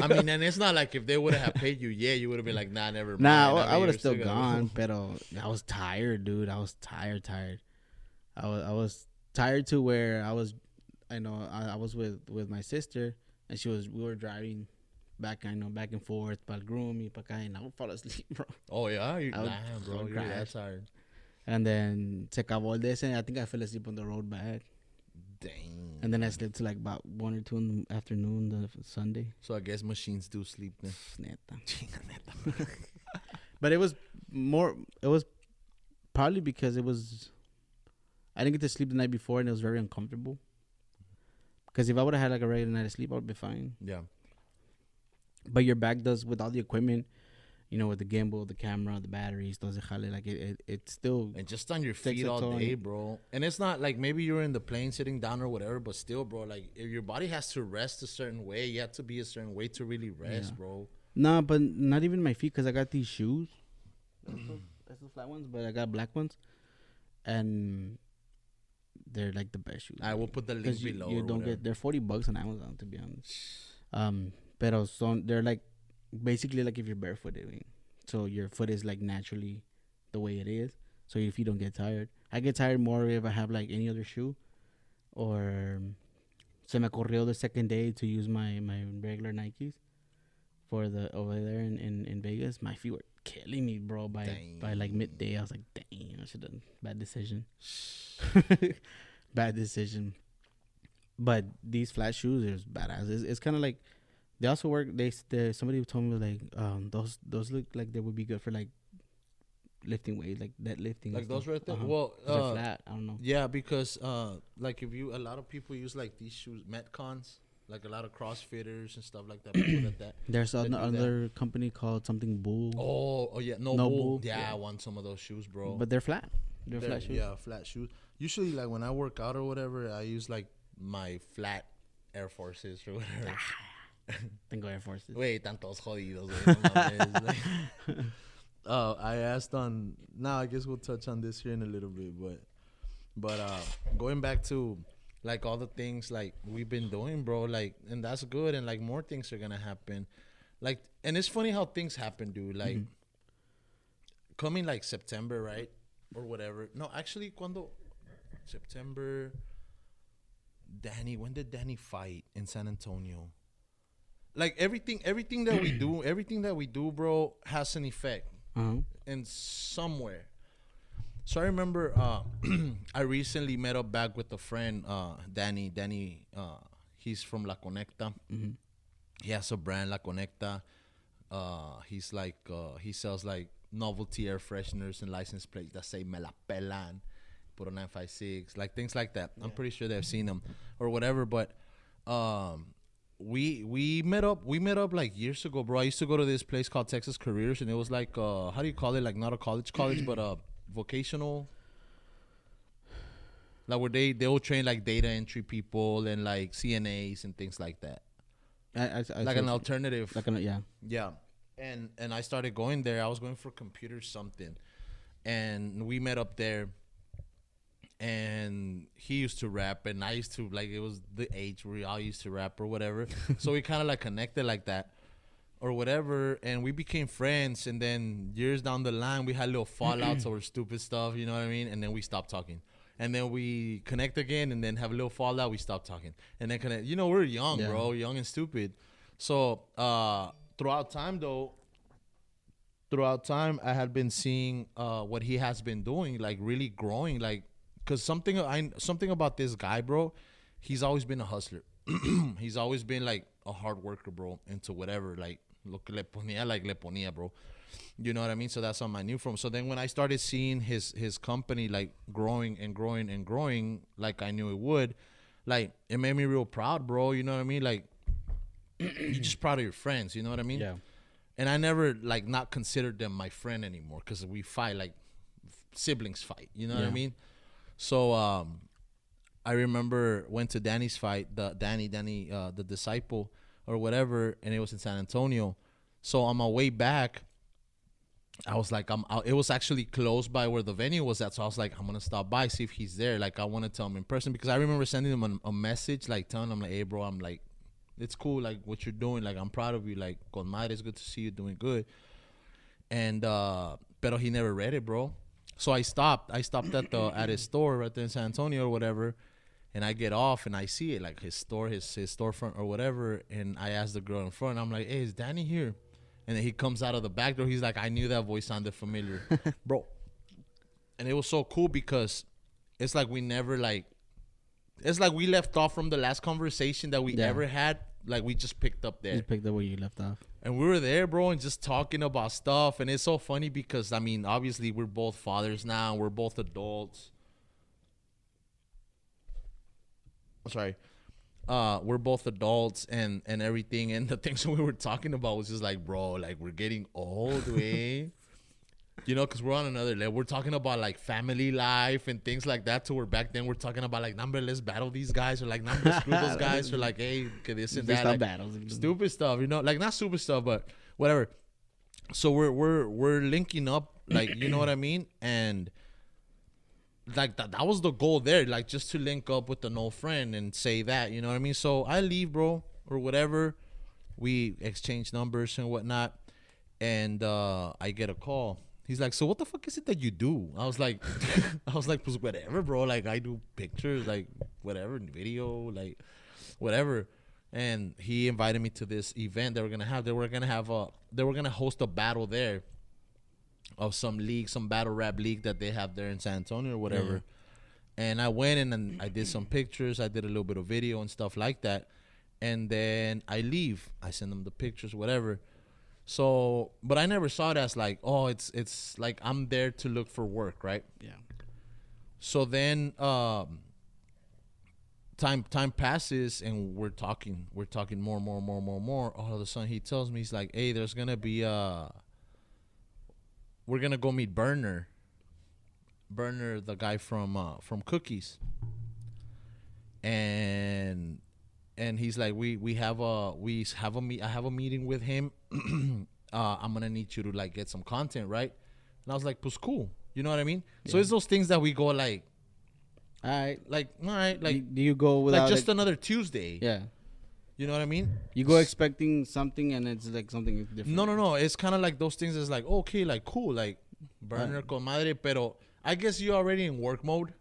Speaker 1: I mean, and it's not like if they would have paid you, you would have been like, nah, never mind.
Speaker 2: Nah,
Speaker 1: I
Speaker 2: I
Speaker 1: mean,
Speaker 2: would have
Speaker 1: you're
Speaker 2: still
Speaker 1: gonna
Speaker 2: gone,
Speaker 1: go.
Speaker 2: pero I was tired, dude. I was tired. I was tired to where I was, I was with my sister, and we were driving back and forth, pa'l groom y pa' acá, and I would fall asleep, bro.
Speaker 1: Oh, yeah?
Speaker 2: I would-
Speaker 1: Damn,
Speaker 2: I
Speaker 1: bro,
Speaker 2: would
Speaker 1: you're that
Speaker 2: crash.
Speaker 1: tired.
Speaker 2: And then se acabó el de ese, I think I fell asleep on the road back.
Speaker 1: Dang.
Speaker 2: And then I slept till like about 1 or 2 in the afternoon the Sunday.
Speaker 1: So I guess machines do sleep then.
Speaker 2: Neta. But it was probably because I didn't get to sleep the night before and it was very uncomfortable. Because if I would have had like a regular night of sleep, I would be fine.
Speaker 1: Yeah.
Speaker 2: But your back does, with all the equipment, with the gimbal, the camera, the batteries, does it jale, like it still.
Speaker 1: And just on your
Speaker 2: Takes
Speaker 1: feet
Speaker 2: a
Speaker 1: all
Speaker 2: toll on
Speaker 1: day,
Speaker 2: you.
Speaker 1: bro. And it's not like maybe you're in the plane sitting down or whatever, but still, bro, like if your body has to rest a certain way, you have to be a certain way to really rest,
Speaker 2: Yeah.
Speaker 1: bro.
Speaker 2: Nah, but not even my feet, because I got these shoes. That's the flat ones, but I got black ones. And they're like the best shoes.
Speaker 1: I will put the link
Speaker 2: Because
Speaker 1: below.
Speaker 2: you
Speaker 1: or
Speaker 2: don't
Speaker 1: whatever.
Speaker 2: get, they're $40 on Amazon, to be honest. Pero they're like basically like if you're barefooted, so your foot is like naturally the way it is. So your feet don't get tired. I get tired more if I have like any other shoe, or se me ocurrió the second day to use my regular Nikes for the over there in Vegas. My feet were killing me, bro. By like midday, I was like, dang, I should have bad decision. Bad decision. But these flat shoes is badass. It's kind of like they also work. Somebody told me like those look like they would be good for like lifting weight, like deadlifting.
Speaker 1: Like those right there.
Speaker 2: Uh-huh.
Speaker 1: Well,
Speaker 2: They're flat. I don't know.
Speaker 1: yeah, because like a lot of people use like these shoes, Metcons, like a lot of CrossFitters and stuff like that. People that.
Speaker 2: There's
Speaker 1: That do
Speaker 2: another company called something Bull,
Speaker 1: Oh yeah, no
Speaker 2: No
Speaker 1: bull.
Speaker 2: bull,
Speaker 1: Yeah,
Speaker 2: yeah.
Speaker 1: I want some of those shoes, bro.
Speaker 2: but they're flat. They're flat shoes.
Speaker 1: Yeah, flat shoes. Usually, like when I work out or whatever, I use like my flat Air Forces or whatever.
Speaker 2: Tengo Air Forces.
Speaker 1: Wait, tantos jodidos. Güey, no mames, like- I asked on. Now I guess we'll touch on this here in a little bit, but going back to like all the things like we've been doing, bro. Like, and that's good, and like more things are gonna happen. Like, and it's funny how things happen, dude. Like, coming like September, right, or whatever. No, actually, cuando September. When did Danny fight in San Antonio? Like everything that we do, bro, has an effect
Speaker 2: Uh-huh.
Speaker 1: in somewhere. So I remember I recently met up back with a friend, Danny. He's from La Conecta. He has a brand, La Conecta. He's like he sells like novelty air fresheners and license plates that say "Me la pelan," put a 956, like things like that. I'm pretty sure they've seen them or whatever. But we met up like years ago, bro. I used to go to this place called Texas Careers, and it was like how do you call it? Like not a college, but vocational. Like where they will train like data entry people and like CNAs and things like that.
Speaker 2: I
Speaker 1: Like an alternative.
Speaker 2: yeah.
Speaker 1: Yeah. And I started going there. I was going for computer something. And we met up there. And he used to rap and I used to, like, it was the age where we all used to rap or whatever. So we kind of like connected like that or whatever. And we became friends. And then years down the line, we had little fallouts over stupid stuff, you know what I mean? And then we stopped talking. And then we connect again and then have a little fallout. We stop talking. And then connect. You know, we're young,
Speaker 2: Yeah.
Speaker 1: bro. Young and stupid. So throughout time, I had been seeing what he has been doing, like really growing. Like, because something about this guy, bro, he's always been a hustler. He's always been like a hard worker, bro, into whatever. Like, lo que le ponía, bro. You know what I mean? So that's something I knew from. So then when I started seeing his company like growing and growing and growing, like I knew it would, like it made me real proud, bro. You know what I mean? Like you're just proud of your friends. You know what I mean?
Speaker 2: Yeah.
Speaker 1: And I never like not considered them my friend anymore because we fight like siblings fight. You know what I
Speaker 2: Yeah.
Speaker 1: mean? So I remember went to Danny's fight, the disciple or whatever, and it was in San Antonio. So on my way back, I was like, it was actually close by where the venue was at. So I was like, I'm going to stop by, see if he's there. Like, I want to tell him in person because I remember sending him a message, like telling him, like, hey, bro, I'm like it's cool, like what you're doing. Like I'm proud of you. Like con madre, it's good to see you doing good. And pero he never read it, bro. So I stopped at his store right there in San Antonio or whatever. And I get off and I see it, like his storefront or whatever. And I ask the girl in front, I'm like, hey, is Danny here? And then he comes out of the back door. He's like, I knew that voice sounded familiar. Bro. And it was so cool because it's like we never like, it's like we left off from the last conversation that we ever had. Like we just picked up there.
Speaker 2: Just picked up where you left off.
Speaker 1: And we were there, bro, and just talking about stuff. And it's so funny because, I mean, obviously we're both fathers now. We're both adults. Sorry. We're both adults and everything. And the things we were talking about was just like, bro, like we're getting old, way. You know, because we're on another level. We're talking about like family life and things like that. So we're back then we're talking about like, number, let's battle these guys. Or like, number, screw those guys. Or like, hey, this and that. Like,
Speaker 2: battles.
Speaker 1: Stupid stuff, you know, like not stupid stuff, but whatever. So we're linking up, like, you know what I mean? And like that was the goal there, like just to link up with an old friend and say that, you know what I mean? So I leave, bro, or whatever. We exchange numbers and whatnot. And I get a call. He's like, so what the fuck is it that you do? I was like, pues whatever, bro. Like I do pictures, like whatever, video, like whatever. And he invited me to this event they were gonna have. They were gonna host a battle there of some league, some battle rap league that they have there in San Antonio or whatever. And I went in and I did some pictures. I did a little bit of video and stuff like that. And then I leave. I send them the pictures, whatever. So, but I never saw it as like, oh, it's like I'm there to look for work, right?
Speaker 2: Yeah.
Speaker 1: So then time passes and we're talking more. All of a sudden he tells me, he's like, hey, there's gonna be we're gonna go meet Burner, the guy from Cookies. And he's like, I have a meeting with him. I'm gonna need you to like get some content, right? And I was like, pues cool, you know what I mean? Yeah. So it's those things that we go like, all right, like
Speaker 2: do you go without
Speaker 1: like just another Tuesday?
Speaker 2: Yeah,
Speaker 1: you know what I mean?
Speaker 2: You go expecting something and it's like something different.
Speaker 1: No, it's kind of like those things. Is like, okay, like cool, like Burner con madre, pero I guess you're already in work mode.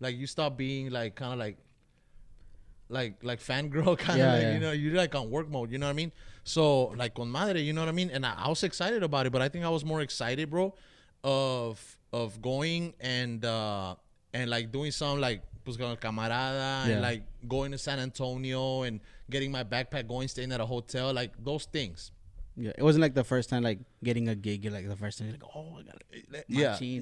Speaker 1: Like you stop being like kind of like fangirl kind of, you know, you're like on work mode, you know what I mean? So like con madre, you know what I mean? And I was excited about it, but I think I was more excited, bro, of going and like doing some like pues con el camarada and like going to San Antonio and getting my backpack, going staying at a hotel, like those things.
Speaker 2: Yeah, it wasn't like the first time like getting a gig. You're like the first time you're like, oh, I got it.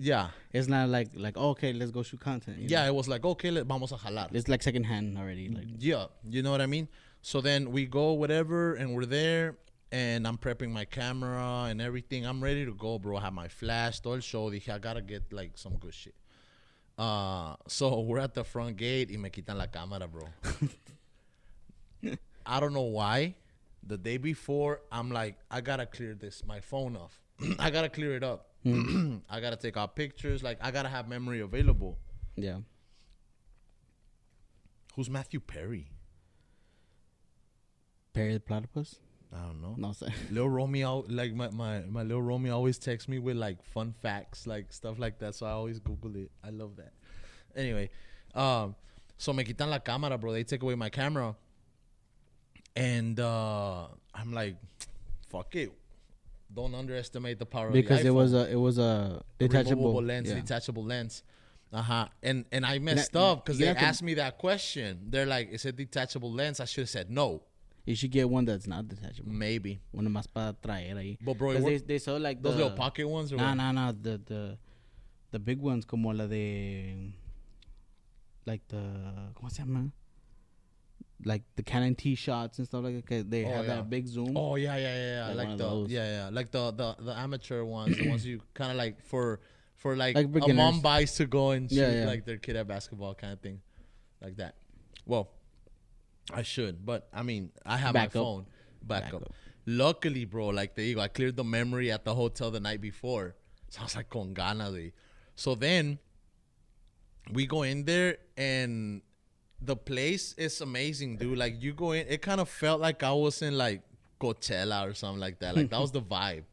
Speaker 1: Yeah.
Speaker 2: It's not like oh, okay, let's go shoot content. You know?
Speaker 1: It was like, okay, vamos a jalar.
Speaker 2: It's like secondhand already. Like
Speaker 1: you know what I mean. So then we go whatever, and we're there, and I'm prepping my camera and everything. I'm ready to go, bro. I have my flash, todo el show. Dije, I gotta get like some good shit. So we're at the front gate, y me quitan la cámara, bro. I don't know why. The day before, I'm like, I gotta clear my phone off. I gotta clear it up. I gotta take out pictures. Like, I gotta have memory available.
Speaker 2: Yeah.
Speaker 1: Who's Matthew Perry?
Speaker 2: Perry the Platypus?
Speaker 1: I don't know.
Speaker 2: No, sir.
Speaker 1: Lil Romeo, like my Lil Romeo always texts me with like fun facts, like stuff like that. So I always Google it. I love that. Anyway, so me quitan la cámara, bro. They take away my camera. And I'm like, fuck it. Don't underestimate the power
Speaker 2: because
Speaker 1: of the iPhone.
Speaker 2: it was a detachable
Speaker 1: lens, detachable lens. And I messed up because they asked me that question. They're like, is it detachable lens? I should have said no.
Speaker 2: You should get one that's not detachable.
Speaker 1: Maybe.
Speaker 2: Una más para traer ahí.
Speaker 1: But bro,
Speaker 2: they sell like
Speaker 1: those little pocket ones.
Speaker 2: No. The big ones como la de like the ¿cómo se llama? Like the Canon T shots and stuff like that. They have that big zoom.
Speaker 1: Oh yeah. Like the amateur ones, the ones you kind of like for like a mom buys to go and shoot like their kid at basketball kind of thing, like that. Well, I should, but I mean, I have my phone backup. Luckily, bro, like there you go. I cleared the memory at the hotel the night before, so I was like con ganas. So then we go in there and the place is amazing, dude. Like you go in, it kind of felt like I was in like Coachella or something like that. Like that was the vibe.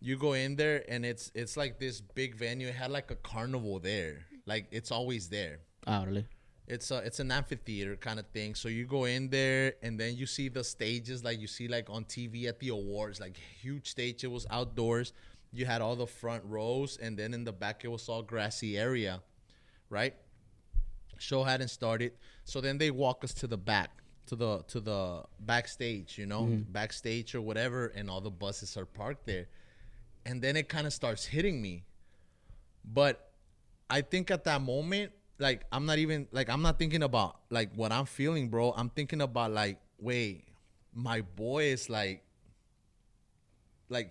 Speaker 1: You go in there and it's like this big venue. It had like a carnival there. Like it's always there.
Speaker 2: Oh, really?
Speaker 1: It's an amphitheater kind of thing. So you go in there and then you see the stages like you see like on TV at the awards, like huge stage. It was outdoors. You had all the front rows and then in the back it was all grassy area, right? Show hadn't started, so then they walk us to the back, to the backstage, you know, backstage or whatever, and all the buses are parked there, and then it kind of starts hitting me. But I think at that moment, like I'm not thinking about like what I'm feeling, bro. I'm thinking about like, wait, my boy is like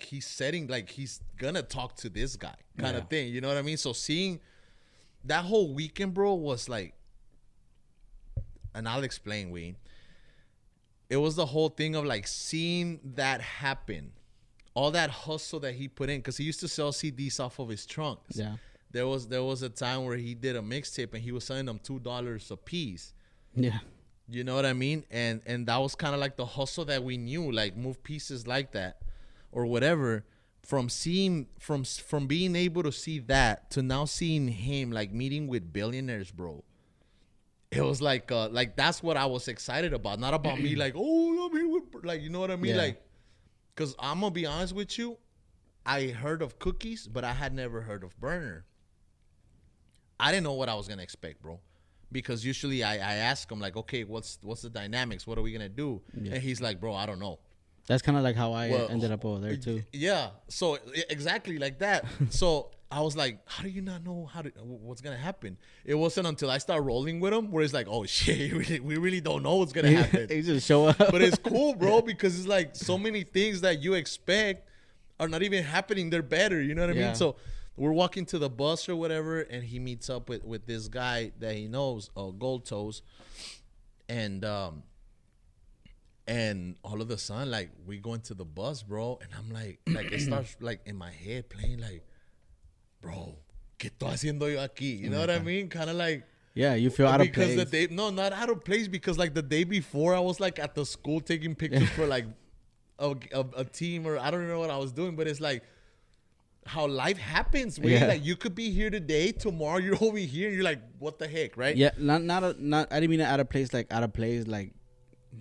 Speaker 1: he's setting, like he's gonna talk to this guy kind of thing, you know what I mean? So seeing that whole weekend, bro, was like, and I'll explain, Wayne. It was the whole thing of like seeing that happen, all that hustle that he put in, because he used to sell CDs off of his trunks.
Speaker 2: Yeah.
Speaker 1: There was a time where he did a mixtape and he was selling them $2 a piece.
Speaker 2: Yeah.
Speaker 1: You know what I mean? And that was kind of like the hustle that we knew, like move pieces like that or whatever. From seeing from being able to see that to now seeing him like meeting with billionaires, bro. It was like that's what I was excited about. Not about me like, oh, I'm here with, like, you know what I mean?
Speaker 2: Yeah.
Speaker 1: Like, because I'm going to be honest with you. I heard of Cookies, but I had never heard of Burner. I didn't know what I was going to expect, bro. Because usually I ask him like, okay, what's the dynamics? What are we going to do? Yeah. And he's like, bro, I don't know.
Speaker 2: That's kind of like how I ended up over there too.
Speaker 1: Yeah. So exactly like that. So I was like, how do you not know what's going to happen? It wasn't until I start rolling with him where it's like, oh shit, we really don't know what's going to happen.
Speaker 2: He just show up.
Speaker 1: But it's cool, bro, because it's like so many things that you expect are not even happening. They're better. You know what I mean? So we're walking to the bus or whatever, and he meets up with this guy that he knows, Gold Toes. And all of a sudden, like, we go into the bus, bro, and I'm like it starts, like, in my head playing, like, bro, ¿qué estoy haciendo yo aquí? You know what I mean? Kind of like...
Speaker 2: Yeah, you feel out of place.
Speaker 1: Because no, not out of place, because, like, the day before, I was, like, at the school taking pictures for, like, a team, or I don't know what I was doing, but it's, like, how life happens, man. Yeah. Like, you could be here today, tomorrow you're over here, and you're like, what the heck, right?
Speaker 2: Yeah, not I didn't mean out of place, like,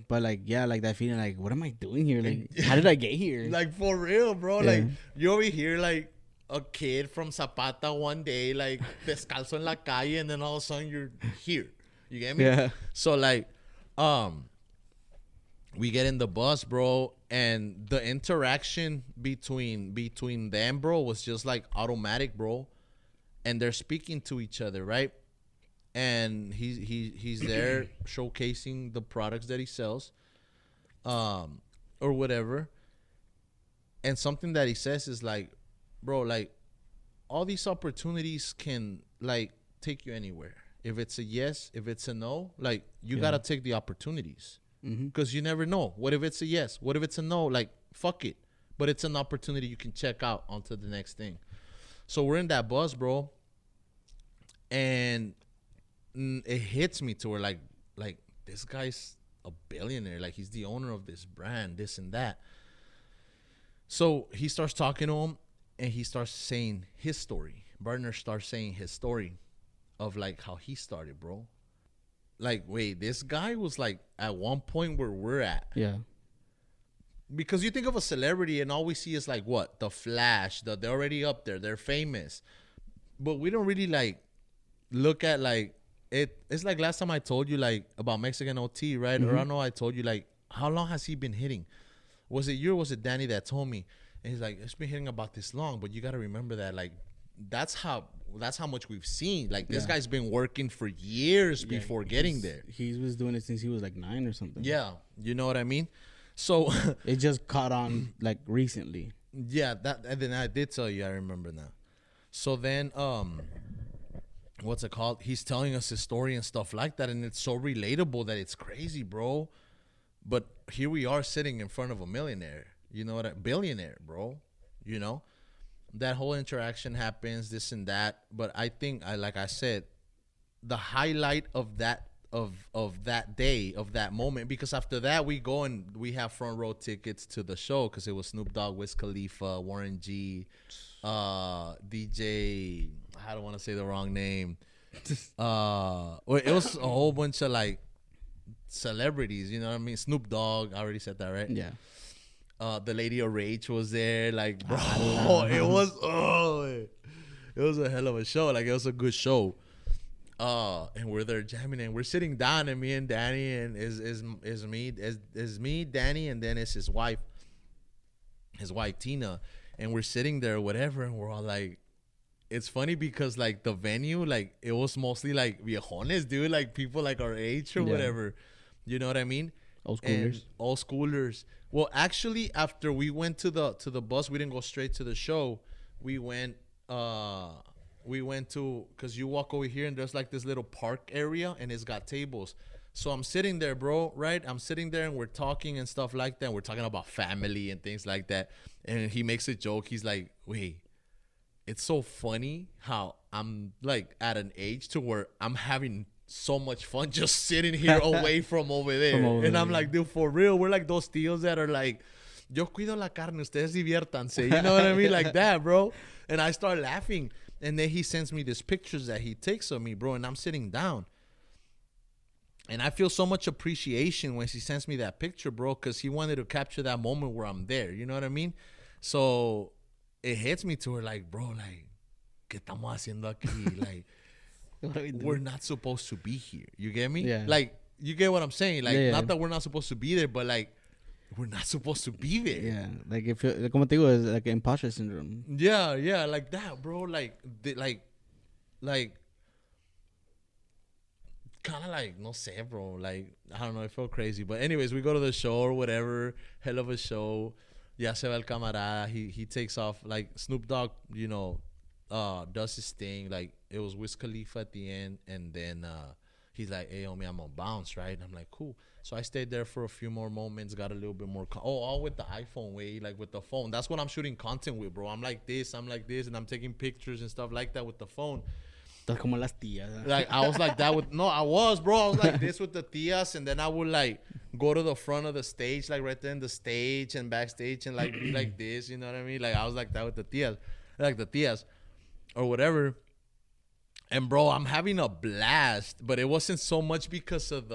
Speaker 2: but like, yeah, like that feeling, like, what am I doing here? Like, how did I get here?
Speaker 1: Like, for real, bro. Yeah. Like, you're over here, like, a kid from Zapata one day, like, descalzo en la calle, and then all of a sudden you're here. You get me?
Speaker 2: Yeah.
Speaker 1: So, like, we get in the bus, bro, and the interaction between them, bro, was just, like, automatic, bro. And they're speaking to each other, right? And he's there showcasing the products that he sells, or whatever. And something that he says is like, bro, like, all these opportunities can, like, take you anywhere. If it's a yes, if it's a no, like, you gotta take the opportunities, because you never know. What if it's a yes? What if it's a no? Like, fuck it. But it's an opportunity you can check out onto the next thing. So we're in that bus, bro, and it hits me to where like this guy's a billionaire, like he's the owner of this brand, this and that. So he starts talking to him, and he starts saying his story. Burner starts saying his story of like how he started, bro. Like, wait, this guy was like at one point where we're at.
Speaker 2: Yeah.
Speaker 1: Because you think of a celebrity and all we see is like what? The Flash, they're already up there, they're famous. But we don't really like look at like it's like last time I told you like about Mexican OT, right? Or I know I told you like how long has he been hitting? Was it you or was it Danny that told me? And he's like, it's been hitting about this long, but you got to remember that like that's how much we've seen. Like this guy's been working for years before getting there.
Speaker 2: He was doing it since he was like 9 or something.
Speaker 1: Yeah, you know what I mean? So
Speaker 2: it just caught on like recently.
Speaker 1: Yeah, and then I did tell you, I remember now. So then what's it called? He's telling us his story and stuff like that, and it's so relatable that it's crazy, bro. But here we are sitting in front of a millionaire, you know what? Billionaire, bro. You know, that whole interaction happens, this and that. But I think, like I said, the highlight of of that day, of that moment, because after that we go and we have front row tickets to the show because it was Snoop Dogg, Wiz Khalifa, Warren G, DJ. I don't want to say the wrong name. Well, it was a whole bunch of like celebrities. You know what I mean? Snoop Dogg. I already said that, right?
Speaker 2: Yeah.
Speaker 1: The Lady of Rage was there. Like, bro, it was a hell of a show. Like, it was a good show. And we're there jamming, and we're sitting down, and me and Danny, and is me, Danny, and then it's his wife Tina, and we're sitting there, whatever, and we're all like, it's funny because like the venue, like it was mostly like viejones, dude, like people like our age or whatever, you know what I mean?
Speaker 2: Old schoolers.
Speaker 1: All schoolers. Well, actually, after we went to the bus, we didn't go straight to the show. We went to, because you walk over here and there's like this little park area and it's got tables. So I'm sitting there, bro, right? I'm sitting there and we're talking and stuff like that. We're talking about family and things like that. And he makes a joke. He's like, wait, it's so funny how I'm like at an age to where I'm having so much fun just sitting here away from over there. And I'm like, dude, for real, we're like those tíos that are like, yo cuido la carne, ustedes diviértanse. You know what I mean? Like that, bro. And I start laughing. And then he sends me these pictures that he takes of me, bro. And I'm sitting down. And I feel so much appreciation when he sends me that picture, bro, because he wanted to capture that moment where I'm there. You know what I mean? So it hits me to her like, bro, like, ¿qué estamos haciendo aquí? Like, we're not supposed to be here. You get me?
Speaker 2: Yeah.
Speaker 1: Like, you get what I'm saying? Like, not that we're not supposed to be there, but like, we're not supposed to be there.
Speaker 2: Yeah, like if como te digo, it's like imposter syndrome.
Speaker 1: Yeah, like that, bro. Like kind of like, no sé, bro. Like, I don't know, it felt crazy. But anyways, we go to the show or whatever. Hell of a show. Ya se va el camarada. He takes off. Like, Snoop Dogg, you know, does his thing. Like, it was Wiz Khalifa at the end. And then he's like, hey, homie, I'm going to bounce, right? And I'm like, cool. So I stayed there for a few more moments, got a little bit more. All with the iPhone way, like with the phone. That's what I'm shooting content with, bro. I'm like this, and I'm taking pictures and stuff like that with the phone.
Speaker 2: Como las tías.
Speaker 1: Like, I was like that with, no, I was, bro. I was like this with the tías, and then I would like go to the front of the stage, like right there in the stage and backstage, and like be like this, you know what I mean? Like, I was like that with the tías, or whatever. And bro, I'm having a blast, but it wasn't so much because of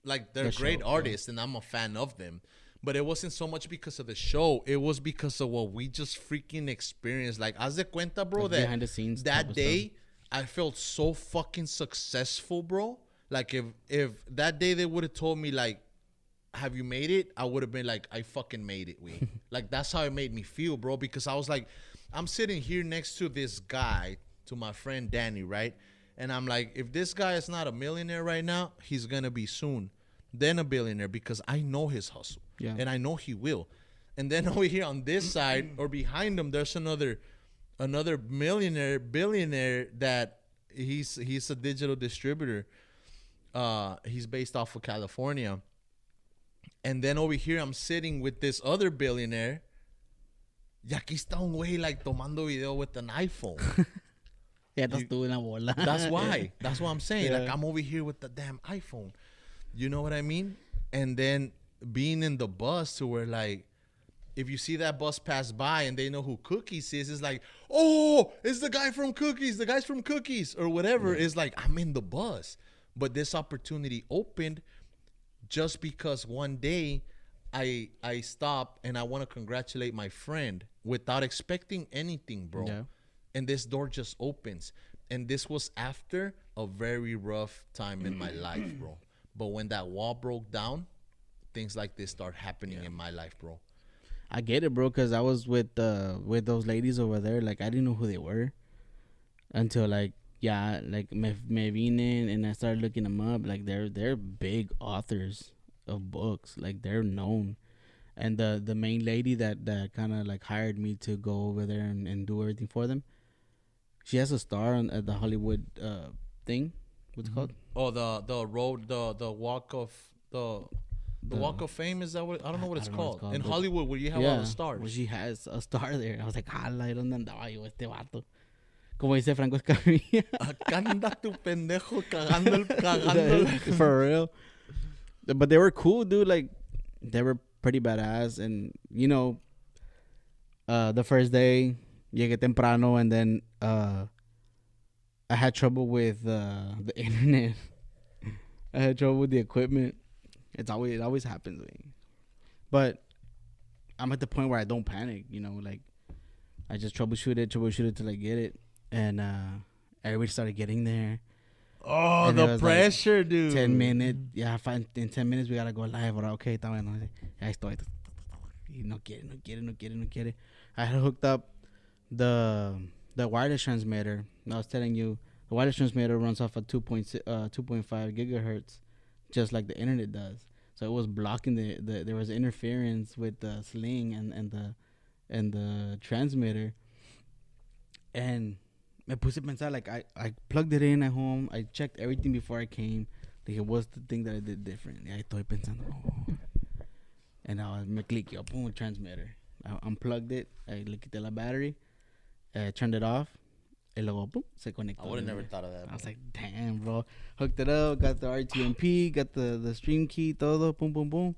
Speaker 1: like, they're great artists, and I'm a fan of them. But it wasn't so much because of the show. It was because of what we just freaking experienced. Like, haz de cuenta, bro, like that
Speaker 2: behind the scenes
Speaker 1: that day, I felt so fucking successful, bro. Like, if that day they would have told me, like, have you made it? I would have been like, I fucking made it, we. Like, that's how it made me feel, bro. Because I was like, I'm sitting here next to this guy, to my friend Danny, right? And I'm like, if this guy is not a millionaire right now, he's going to be soon. Then a billionaire, because I know his hustle. Yeah. And I know he will. And then over here on this side or behind him, there's another billionaire that he's a digital distributor. He's based off of California. And then over here, I'm sitting with this other billionaire. Y aquí está un güey like tomando video with an iPhone.
Speaker 2: Yeah, that's doing a bola.
Speaker 1: That's why. That's what I'm saying. Yeah. Like, I'm over here with the damn iPhone. You know what I mean? And then being in the bus to where, like, if you see that bus pass by and they know who Cookies is, it's like, oh, it's the guy from Cookies. The guy's from Cookies or whatever. Yeah. It's like, I'm in the bus. But this opportunity opened just because one day I stopped and I want to congratulate my friend without expecting anything, bro. Yeah. And this door just opens. And this was after a very rough time in my life, bro. But when that wall broke down, things like this start happening in my life, bro.
Speaker 2: I get it, bro, because I was with those ladies over there. Like, I didn't know who they were until, like, me vine and I started looking them up. Like, they're big authors of books. Like, they're known. And the main lady that kind of, like, hired me to go over there and do everything for them, she has a star at the Hollywood thing. What's it called?
Speaker 1: Oh, the road, the walk of the walk of fame. Is that what? I don't know what it's called. In Hollywood, where you have all the stars.
Speaker 2: Well, she has a star there. I was like, hala, ¿dónde andaba yo este vato? Como dice Franco Escamilla.
Speaker 1: Acá anda tu pendejo cagando.
Speaker 2: For real. But they were cool, dude. Like, they were pretty badass. And, you know, the first day, llegué temprano, and then I had trouble with the internet. I had trouble with the equipment. It always happens. Like. But I'm at the point where I don't panic, you know, like I just troubleshoot it till I get it. And everybody started getting there.
Speaker 1: Oh,
Speaker 2: and
Speaker 1: the pressure, like, dude.
Speaker 2: 10 minutes. Yeah, in 10 minutes we gotta go live. Okay, está bueno. Ya estoy. No quiere. I had hooked up the wireless transmitter. I was telling you, the wireless transmitter runs off of 2.5 gigahertz, just like the internet does. So it was blocking there was interference with the sling and the transmitter. And me puse a pensar, like I plugged it in at home. I checked everything before I came. Like, what's the thing that I did different? Y ahí estoy pensando. And me cliqueó, boom, transmitter. I unplugged it. I le quité la battery. Turned it off. Y luego, boom, se conectó.
Speaker 1: I would have never thought of that.
Speaker 2: I was like, damn, bro. Hooked it up, got the RTMP, got the stream key, todo, boom, boom, boom.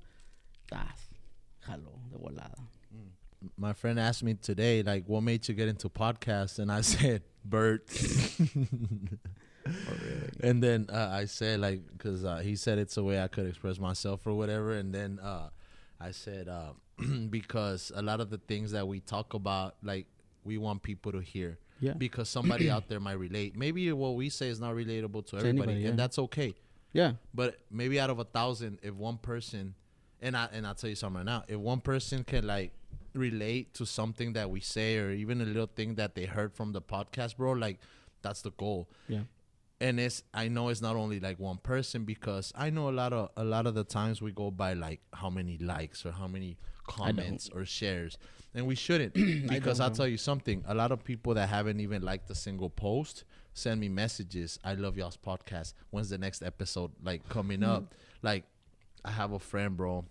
Speaker 2: Jaló de volada.
Speaker 1: My friend asked me today, like, what made you get into podcasts? And I said, Bert.
Speaker 2: Oh, really?
Speaker 1: And then I said, like, because he said it's a way I could express myself or whatever. And then I said, because a lot of the things that we talk about, like, we want people to hear.
Speaker 2: Yeah.
Speaker 1: Because somebody out there might relate. Maybe what we say is not relatable to everybody,
Speaker 2: anybody, yeah.
Speaker 1: and that's okay.
Speaker 2: Yeah.
Speaker 1: But maybe out of 1,000, if one person, and I'll tell you something right now, if one person can, like, relate to something that we say, or even a little thing that they heard from the podcast, bro, like, that's the goal.
Speaker 2: Yeah.
Speaker 1: And I know it's not only like one person, because I know a lot of the times we go by like how many likes or how many comments or shares, and we shouldn't. Because I'll tell you something, a lot of people that haven't even liked a single post send me messages. I love y'all's podcast. When's the next episode like coming up? Like, I have a friend, bro,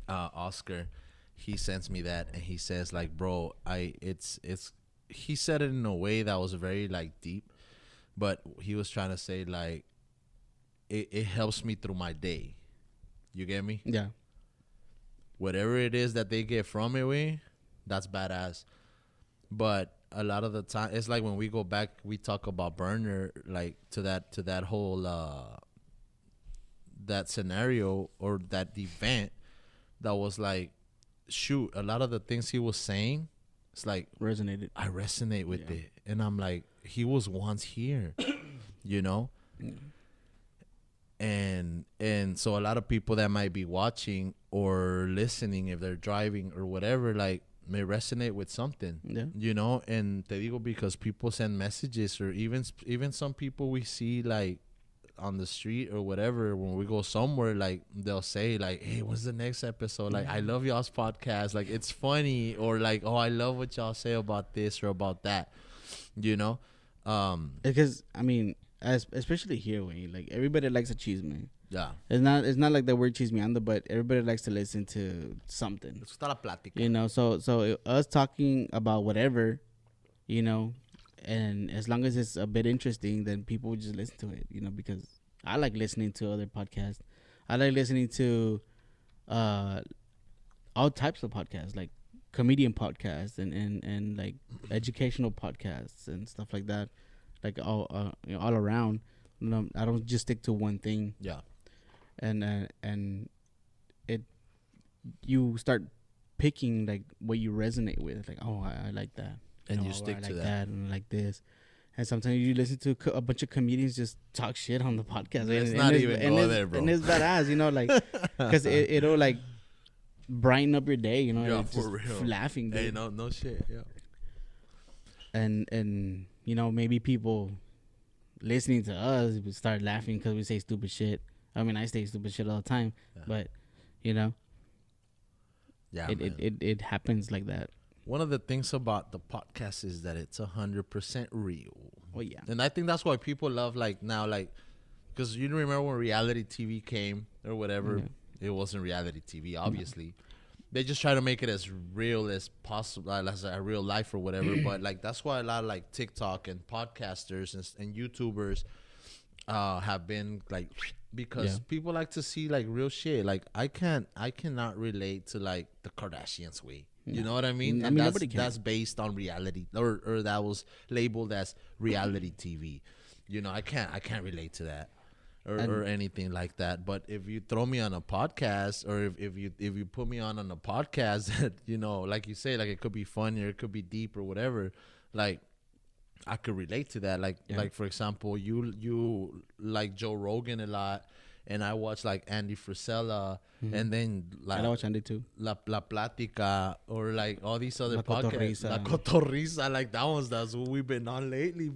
Speaker 1: Oscar. He sends me that, and he says, like, bro, he said it in a way that was very like deep, but he was trying to say, like, it helps me through my day. You get me?
Speaker 2: Yeah.
Speaker 1: Whatever it is that they get from it, that's badass. But a lot of the time, it's like when we go back, we talk about Burner, like, to that whole that scenario or that event that was like, shoot, a lot of the things he was saying, it's like
Speaker 2: Resonated.
Speaker 1: I resonate with it, and I'm like, he was once here, you know. And so a lot of people that might be watching or listening, if they're driving or whatever, like, may resonate with something, you know. And te digo, because people send messages, or even some people we see, like, on the street or whatever, when we go somewhere, like, they'll say, like, hey, what's the next episode? Like, I love y'all's podcast, like, it's funny, or like, oh, I love what y'all say about this or about that, you know.
Speaker 2: Because I mean, especially here, Wayne, like, everybody likes a chisme.
Speaker 1: Yeah,
Speaker 2: it's not like the word chismeando, but everybody likes to listen to something.
Speaker 1: Está la plática.
Speaker 2: You know, so us talking about whatever, you know, and as long as it's a bit interesting, then people will just listen to it, you know, because I like listening to other podcasts. I like listening to all types of podcasts, like comedian podcasts and like educational podcasts and stuff like that, like all around. You know, I don't just stick to one thing.
Speaker 1: Yeah.
Speaker 2: And it, you start picking like what you resonate with, like, oh, I like that,
Speaker 1: and you stick to that,
Speaker 2: and I like this. And sometimes you listen to a bunch of comedians just talk shit on the podcast.
Speaker 1: Let's not even go there, bro.
Speaker 2: And it's badass, you know, like, because it'll like brighten up your day, you know.
Speaker 1: Yeah,
Speaker 2: it's
Speaker 1: for
Speaker 2: just
Speaker 1: real.
Speaker 2: Laughing, dude.
Speaker 1: Hey, no shit, yeah.
Speaker 2: And you know, maybe people listening to us would start laughing because we say stupid shit. I mean, I say stupid shit all the time, but you know,
Speaker 1: yeah,
Speaker 2: it happens like that.
Speaker 1: One of the things about the podcast is that it's 100% real.
Speaker 2: Oh yeah,
Speaker 1: and I think that's why people love, like, now, like, because you remember when reality TV came or whatever, it wasn't reality TV, obviously. they just try to make it as real as possible, as a real life or whatever. But like that's why a lot of like TikTok and podcasters and YouTubers have been like, because people like to see like real shit. Like I cannot relate to like the Kardashians way. You know what I mean?
Speaker 2: I
Speaker 1: And
Speaker 2: mean,
Speaker 1: that's,
Speaker 2: nobody can.
Speaker 1: that's based on reality, or that was labeled as reality TV. You know, I can't relate to that. Or anything like that. But if you throw me on a podcast, or if you put me on a podcast that, you know, like you say, like it could be funny or it could be deep or whatever, like I could relate to that. Like like for example, you like Joe Rogan a lot, and I watch like Andy Frisella, and then like
Speaker 2: I watch Andy too.
Speaker 1: La Plática, or like all these other
Speaker 2: La
Speaker 1: podcasts.
Speaker 2: Cotorrisa.
Speaker 1: La Cotorrisa, like that's what we've been on lately.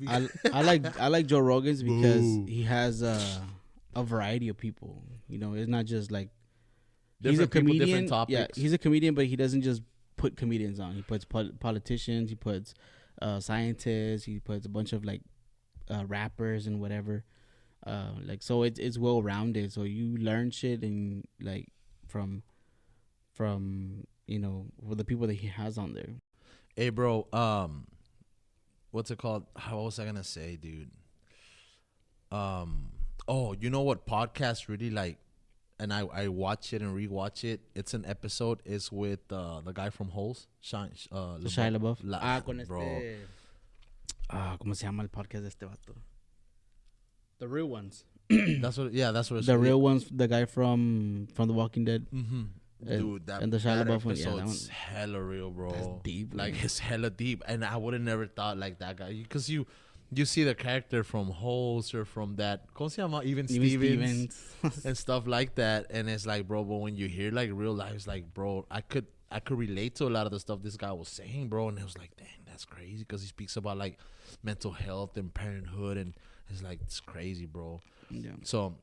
Speaker 2: I like Joe Rogan's because he has a variety of people. You know, it's not just like he's a comedian.
Speaker 1: Different topics.
Speaker 2: Yeah, he's a comedian, but he doesn't just put comedians on. He puts politicians. He puts scientists. He puts a bunch of like rappers and whatever. Like so, it's well rounded. So you learn shit and like from you know, for the people that he has on there.
Speaker 1: Hey, bro. What's it called? What was I gonna say, dude? Oh, you know what podcast really like, and I watch it and rewatch it. It's an episode. It's with the guy from Holes, Shia
Speaker 2: LaBeouf. Con
Speaker 1: bro.
Speaker 2: este. ¿Cómo se llama el podcast de este vato? The Real Ones.
Speaker 1: That's what it's
Speaker 2: The Real Ones. The guy from The Walking Dead.
Speaker 1: Mm-hmm. Dude,
Speaker 2: and the Shia LaBeouf one,
Speaker 1: episode's hella real, bro.
Speaker 2: That's deep,
Speaker 1: like
Speaker 2: man.
Speaker 1: it's hella deep, and I would have never thought like that guy, because you see the character from Holes or from that, ¿cómo se llama? Even Stevens and stuff like that, and it's like, bro, but when you hear like real life, it's like, bro, I could relate to a lot of the stuff this guy was saying, bro, and it was like, dang, that's crazy, because he speaks about like mental health and parenthood, and it's like, it's crazy, bro.
Speaker 2: Yeah.
Speaker 1: So,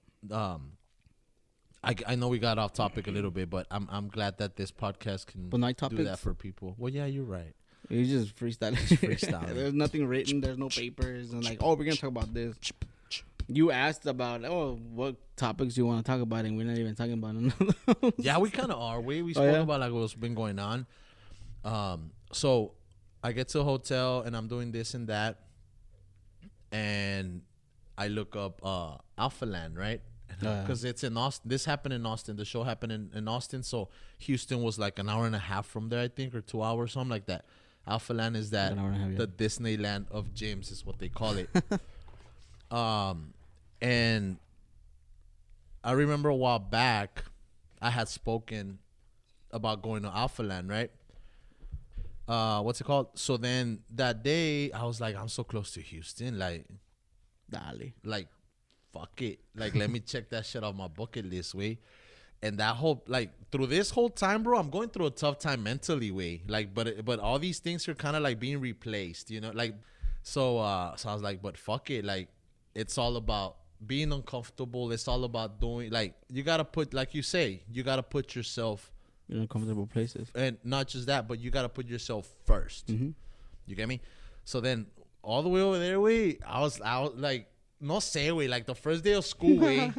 Speaker 1: I know we got off topic a little bit, but I'm glad that this podcast can do that for people. Well, yeah, you're right.
Speaker 2: You just freestyle. There's nothing written. There's no papers. And like, oh, we're gonna talk about this. You asked about, oh, what topics do you want to talk about, and we're not even talking about none.
Speaker 1: Yeah, we kind of are. We spoke about like what's been going on. So I get to a hotel and I'm doing this and that, and I look up Alpha Land, right? Because it's in Austin. This happened in Austin. The show happened in Austin. So Houston was like an hour and a half from there, I think, or 2 hours, something like that. Alpha Land is that the Disneyland of gyms is what they call it. And I remember a while back, I had spoken about going to Alpha Land, right? What's it called? So then that day, I was like, I'm so close to Houston, like, fuck it, like let me check that shit off my bucket list, way. And that whole, like, through this whole time, bro, I'm going through a tough time mentally, way. Like, but all these things are kind of like being replaced, you know, like. So I was like, but fuck it, like, it's all about being uncomfortable. It's all about doing, like, you gotta put, like you say, you gotta put yourself
Speaker 2: in uncomfortable places,
Speaker 1: and not just that, but you gotta put yourself first.
Speaker 2: Mm-hmm.
Speaker 1: You get me? So then all the way over there, way, I was like, no sé, way, like the first day of school, way.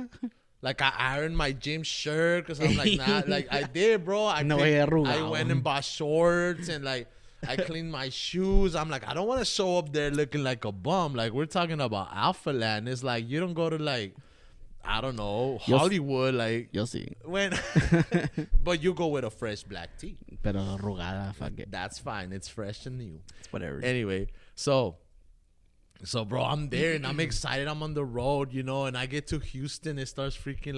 Speaker 1: Like, I ironed my gym shirt because I'm like, nah, like, I did, bro. I went and bought shorts, and like, I cleaned my shoes. I'm like, I don't want to show up there looking like a bum. Like, we're talking about Alpha Land. It's like, you don't go to, like, I don't know, Hollywood. Like,
Speaker 2: you'll see.
Speaker 1: But you go with a fresh black tee.
Speaker 2: Pero arrugada, fuck it.
Speaker 1: That's fine. It's fresh and new.
Speaker 2: It's whatever.
Speaker 1: Anyway, so, bro, I'm there and I'm excited. I'm on the road, you know, and I get to Houston. It starts freaking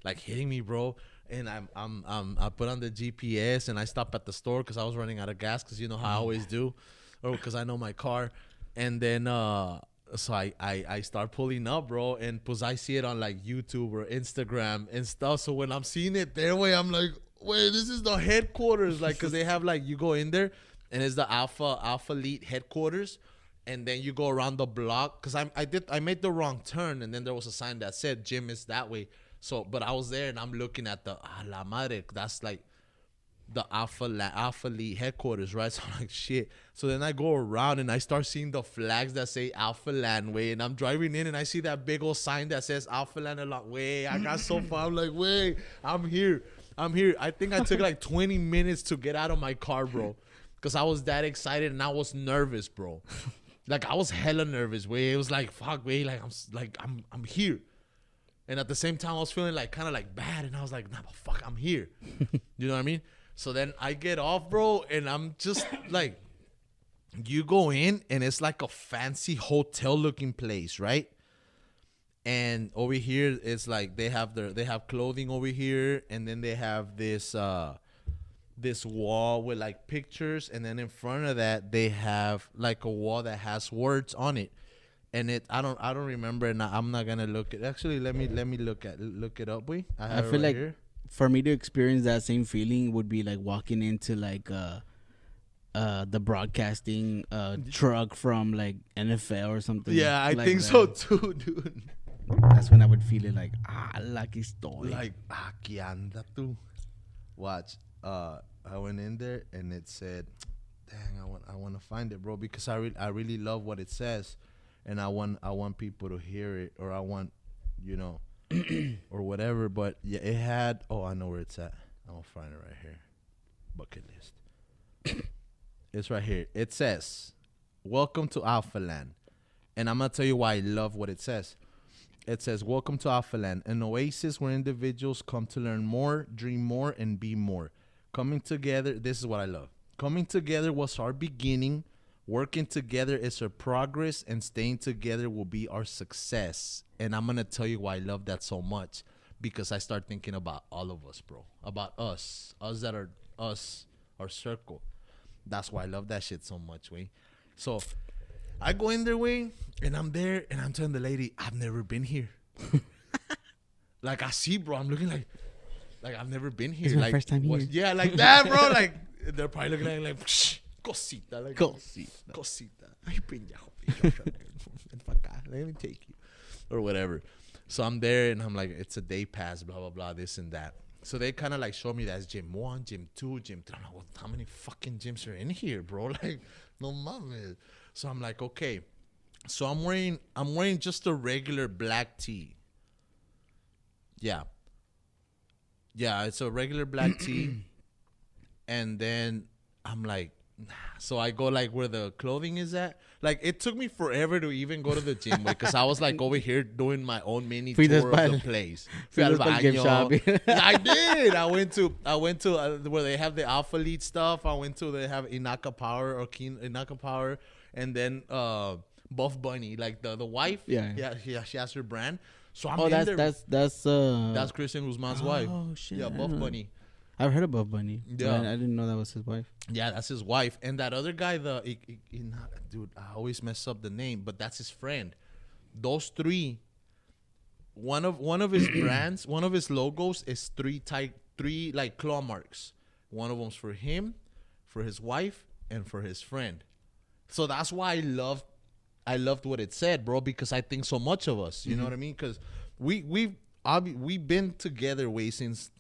Speaker 1: like hitting me, bro. And I put on the GPS and I stop at the store because I was running out of gas, because you know how I always do, or because I know my car. And then so I start pulling up, bro, and pues I see it on like YouTube or Instagram and stuff. So when I'm seeing it their way, I'm like, wait, this is the headquarters, like, because they have, like, you go in there and it's the Alpha Elite headquarters. And then you go around the block, because I made the wrong turn, and then there was a sign that said gym is that way. So, but I was there and I'm looking at the la madre, that's like the Alpha Elite headquarters, right? So I'm like, shit. So then I go around and I start seeing the flags that say Alpha Land, way, and I'm driving in and I see that big old sign that says Alpha Land along way. I got so far, I'm like, wait, I'm here. I'm here. I think I took like 20 minutes to get out of my car, bro. Because I was that excited and I was nervous, bro. Like, I was hella nervous, way. It was like, fuck, way. Like, I'm here. And at the same time, I was feeling like kind of like bad. And I was like, nah, but fuck, I'm here. You know what I mean? So then I get off, bro. And I'm just like, you go in and it's like a fancy hotel looking place, right? And over here, it's like they have clothing over here. And then they have this wall with like pictures. And then in front of that, they have like a wall that has words on it. And I don't remember, and I'm not gonna look it. Actually, let me look it up. Wait,
Speaker 2: I feel like here. For me to experience that same feeling would be like walking into like the broadcasting truck from like NFL or something.
Speaker 1: Yeah, I
Speaker 2: like
Speaker 1: think
Speaker 2: that.
Speaker 1: so too, dude.
Speaker 2: That's when I would feel it like aquí estoy.
Speaker 1: Like aquí anda tú. Watch. I went in there and it said, "Dang, I want to find it, bro, because I really love what it says." And I want people to hear it, or I want, you know, or whatever. But yeah, it had. Oh, I know where it's at. I'm gonna find it right here. Bucket list. It's right here. It says, "Welcome to Alpha Land," and I'm gonna tell you why I love what it says. It says, "Welcome to Alpha Land, an oasis where individuals come to learn more, dream more, and be more. Coming together. This is what I love. Coming together was our beginning. Working together is our progress, and staying together will be our success." And I'm going to tell you why I love that so much, because I start thinking about all of us, bro. About us that are us, our circle. That's why I love that shit so much, way. So I go in there, way, and I'm there, and I'm telling the lady, I've never been here. Like, I see, bro. I'm looking like I've never been here.
Speaker 2: It's my first time here.
Speaker 1: Yeah, like that, bro. Like, they're probably looking at me like, Psh, cosita. Like, cosita. Ay, pendejo. Ven pa' acá. Let me take you. Or whatever. So I'm there, and I'm like, it's a day pass, blah, blah, blah, this and that. So they kind of like show me that's gym 1, gym 2, gym 3. I'm like, well, how many fucking gyms are in here, bro? Like, no mames. So I'm like, okay. So I'm wearing just a regular black tee. Yeah. Yeah, it's a regular black tee. And then I'm like, nah. So I go like where the clothing is at. Like, it took me forever to even go to the gym, because I was like over here doing my own mini tour of the place. I did. I went to where they have the Alpha Lead stuff. They have Inaka Power Inaka Power, and then Buff Bunny, like the wife. Yeah, she has her brand. So I'm in there. That's Christian Guzman's wife.
Speaker 2: Oh shit.
Speaker 1: Yeah, Buff Bunny.
Speaker 2: I've heard of Buff Bunny.
Speaker 1: Yeah,
Speaker 2: I didn't know that was his wife.
Speaker 1: Yeah, that's his wife. And that other guy, dude, I always mess up the name, but that's his friend. Those three, one of his brands, one of his logos is three like claw marks. One of them's for him, for his wife, and for his friend. So that's why I loved what it said, bro, because I think so much of us. You know what I mean? Because we've been together way since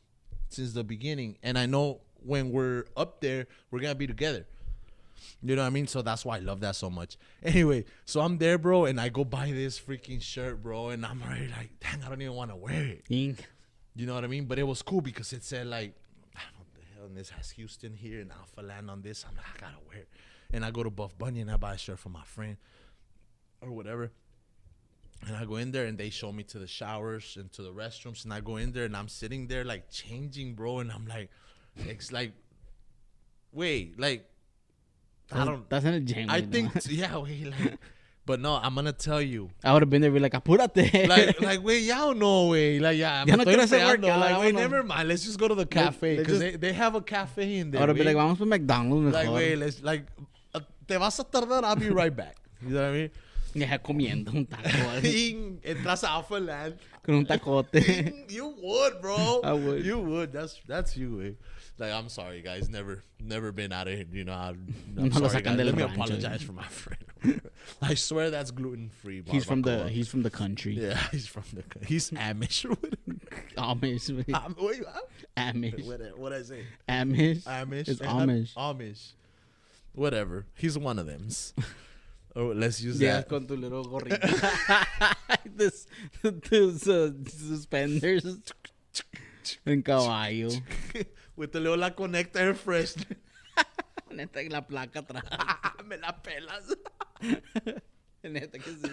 Speaker 1: the beginning, and I know when we're up there, we're gonna be together. You know what I mean? So that's why I love that so much. Anyway, so I'm there, bro, and I go buy this freaking shirt, bro, and I'm already like, dang, I don't even want to wear it. You know what I mean? But it was cool because it said like, I don't know what the hell, and this has Houston here and Alpha Land on this. I'm like, I gotta wear it. And I go to Buff Bunny and I buy a shirt for my friend or whatever. And I go in there and they show me to the showers and to the restrooms. And I go in there and I'm sitting there like changing, bro. And I'm like, it's like, wait, like, I don't.
Speaker 2: That's in a gym.
Speaker 1: I think, yeah, wait, like, but no, I'm gonna tell you.
Speaker 2: I would have been there, be like, apúrate.
Speaker 1: Like, wait, y'all know, wait, like, yeah,
Speaker 2: ya no quiero hacer work.
Speaker 1: Like, wait, never mind. Let's just go to the cafe because they have a cafe in there.
Speaker 2: I would have been like, vamos para McDonald's.
Speaker 1: Like, wait, let's te vas a tardar. I'll be right back. You know what I mean?
Speaker 2: Yeah, comiendo un taco.
Speaker 1: Entras a Alpha Land
Speaker 2: con un tacote.
Speaker 1: You would, bro.
Speaker 2: I would.
Speaker 1: You would. That's you, eh? Like, I'm sorry, guys. Never been out of here. You know, I'm sorry, guys. Let me apologize for my friend. I swear that's gluten free.
Speaker 2: He's from the country.
Speaker 1: Yeah, he's Amish or whatever.
Speaker 2: Amish. Amish.
Speaker 1: What I say?
Speaker 2: Amish. It's Amish.
Speaker 1: Amish. Whatever. He's one of them. Oh, let's use that.
Speaker 2: Con tu little gorrito. This suspenders. En caballo.
Speaker 1: With the little la conecta air freshener.
Speaker 2: Neta, y la placa atrás.
Speaker 1: Me la pelas.
Speaker 2: Neta que sí.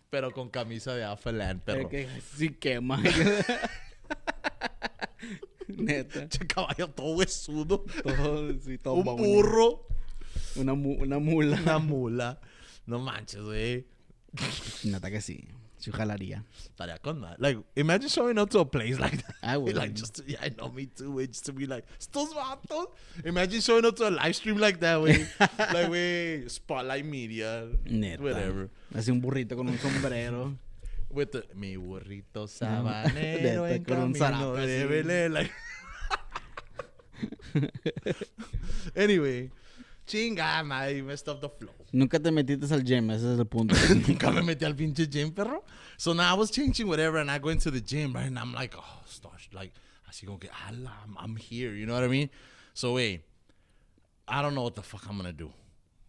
Speaker 1: Pero con camisa de Alfa Land, perro.
Speaker 2: Que sí quema. Neta.
Speaker 1: Che caballo todo huesudo.
Speaker 2: Todo, sí, todo
Speaker 1: Un burro.
Speaker 2: Una mula.
Speaker 1: Una mula. No manches, güey.
Speaker 2: Neta que sí. Sí, jalaría.
Speaker 1: Estaría con that. Like, imagine showing up to a place like that.
Speaker 2: I would.
Speaker 1: Like, just to, yeah, I know, me too, güey. Just to be like, estos vatos. Imagine showing up to a live stream like that, güey. Like, güey, Spotlight Media.
Speaker 2: Neta.
Speaker 1: Whatever.
Speaker 2: Así un burrito con un sombrero.
Speaker 1: With the, mi burrito sabanero en
Speaker 2: con un
Speaker 1: camino
Speaker 2: zarape
Speaker 1: de
Speaker 2: así.
Speaker 1: Belén. Like. Anyway. Chinga, I messed up the flow.
Speaker 2: Nunca te metiste al gym, ese es el punto.
Speaker 1: Nunca me metí al pinche gym, perro. So now I was changing whatever, and I go into the gym, right? And I'm like, oh, starch, like, así como que, ala, I'm here, you know what I mean? So, wait, I don't know what the fuck I'm gonna do.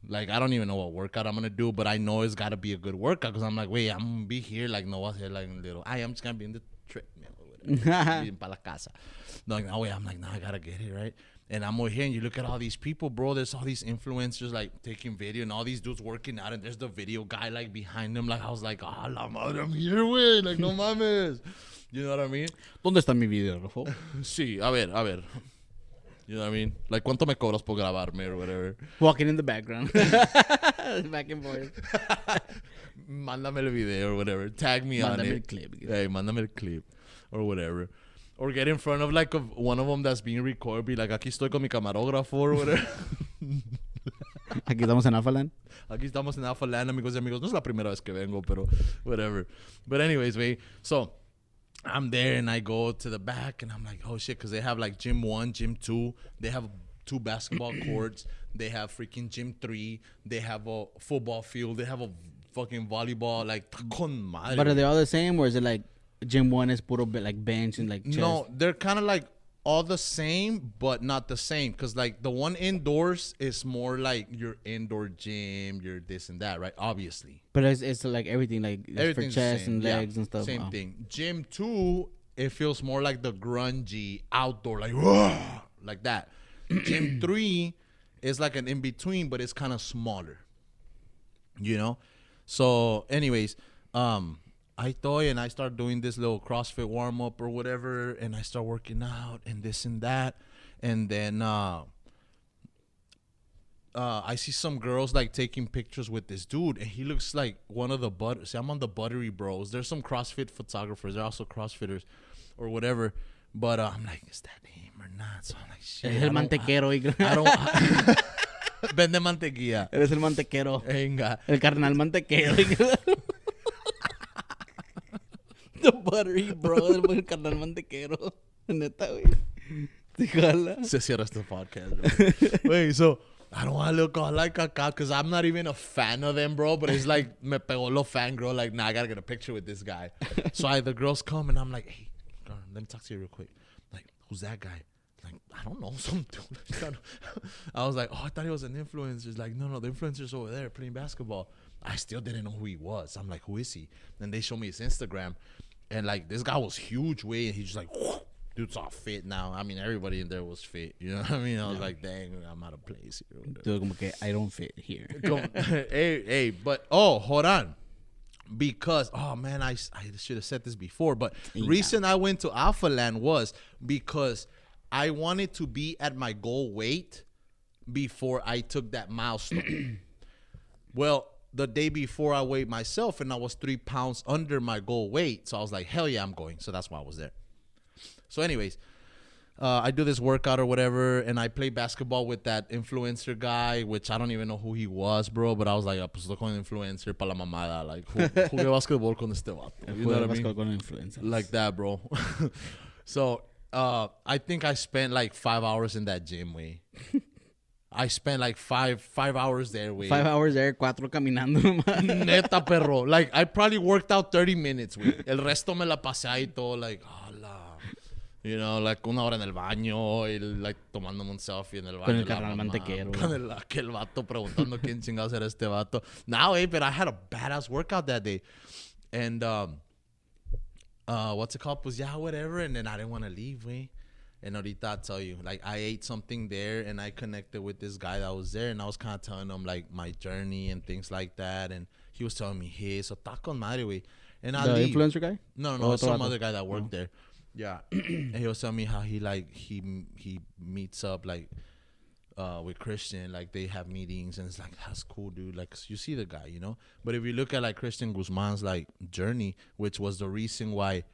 Speaker 1: Like, I don't even know what workout I'm gonna do, but I know it's gotta be a good workout, because I'm like, wait, I'm gonna be here, like, no, what's here, like, little, I'm just gonna be in the treadmill or whatever, pa la casa. No, like, no, wait, I'm like, no, I gotta get it, right? And I'm over here, and you look at all these people, bro. There's all these influencers, like, taking video, and all these dudes working out, and there's the video guy, like, behind them. Like, I was like, ah, la madre, I'm here, güey. Like, no mames. You know what I mean?
Speaker 2: ¿Dónde está mi video, Rufo?
Speaker 1: Sí, a ver. You know what I mean? Like, ¿cuánto me cobras por grabarme or whatever?
Speaker 2: Walking in the background. Back and forth.
Speaker 1: Mándame el video or whatever. Tag me on it.
Speaker 2: Mándame el clip.
Speaker 1: Hey, mándame el clip or whatever. Or get in front of like one of them that's being recorded. Be like, aquí estoy con mi camarógrafo or whatever.
Speaker 2: Aquí estamos en Alfa Land.
Speaker 1: Aquí estamos en Alfa Land, amigos y amigos. No es la primera vez que vengo, pero whatever. But anyways, wait. So I'm there and I go to the back and I'm like, oh shit, because they have like gym 1, gym 2. They have 2 basketball courts. They have freaking gym 3. They have a football field. They have a fucking volleyball. Like, con madre.
Speaker 2: But are they all the same, or is it like gym 1 is puro like bench and like chest?
Speaker 1: No, they're kind of like all the same, but not the same. Because like the one indoors is more like your indoor gym, your this and that, right? Obviously.
Speaker 2: But it's like everything, like it's for
Speaker 1: Everything's
Speaker 2: chest and
Speaker 1: yeah,
Speaker 2: legs and stuff.
Speaker 1: Same
Speaker 2: Wow.
Speaker 1: thing. Gym 2, it feels more like the grungy outdoor, like like that. Gym 3 is like an in-between, but it's kind of smaller. You know? So anyways, I toy and I start doing this little CrossFit warm up or whatever, and I start working out and this and that, and then I see some girls like taking pictures with this dude, and he looks like one of the see, I'm on the Buttery Bros. There's some CrossFit photographers. They're also CrossFitters or whatever, but I'm like, is that him or not? So I'm like, shit.
Speaker 2: Eres el mantequero.
Speaker 1: I don't. Vende mantequilla.
Speaker 2: Eres el mantequero.
Speaker 1: Venga.
Speaker 2: El carnal mantequero. The Buttery Bro, el carnal mantequero. Neta, güey. Te jala.
Speaker 1: Se cierra este podcast, bro. Wait, so I don't want to look all like caca because I'm not even a fan of them, bro. But it's like me pegó lo fangirl. Like, nah, I gotta get a picture with this guy. So the girls come and I'm like, hey, girl, let me talk to you real quick. Like, who's that guy? Like, I don't know, some dude. I was like, oh, I thought he was an influencer. He's like, no, the influencer's over there playing basketball. I still didn't know who he was. I'm like, who is he? And they show me his Instagram. And like, this guy was huge, way, and he's just like, whoo, dude's all fit now. I mean, everybody in there was fit. You know what I mean? I was like, dang, I'm out of place here.
Speaker 2: Dude, como que I don't fit here.
Speaker 1: hey, but, oh, hold on. Because, oh man, I should have said this before, but the reason I went to Alfa Land was because I wanted to be at my goal weight before I took that milestone. Well, the day before I weighed myself, and I was 3 pounds under my goal weight. So I was like, hell yeah, I'm going. So that's why I was there. So anyways, I do this workout or whatever, and I play basketball with that influencer guy, which I don't even know who he was, bro. But I was like, pues estoy con influencer pa la mamada. Like, jugué basketball con este vato. You know what I mean?
Speaker 2: Con influencers.
Speaker 1: Like that, bro. So I think I spent like 5 hours in that gym, way. I spent like five hours there, way.
Speaker 2: 5 hours there, 4 caminando nomás.
Speaker 1: Neta, perro. Like, I probably worked out 30 minutes, güey. El resto me la pasé ahí todo, like, hola. You know, like, 1 hora en el baño, y, like, tomándome un selfie en el baño.
Speaker 2: Con el carnal mantequero.
Speaker 1: Con aquel vato preguntando quién chingados era este vato. Now, but I had a badass workout that day. And what's it called? Pues yeah, whatever. And then I didn't want to leave, way. And ahorita I'll tell you, like, I ate something there and I connected with this guy that was there, and I was kind of telling him, like, my journey and things like that. And he was telling me, hey, so taco madre, way. And I
Speaker 2: The
Speaker 1: leave.
Speaker 2: influencer guy?
Speaker 1: No, some other guy that worked there. Yeah. And he was telling me how he, like, he meets up, like, with Christian, like, they have meetings, and it's like, that's cool, dude. Like, you see the guy, you know. But if you look at, like, Christian Guzman's, like, journey, which was the reason why,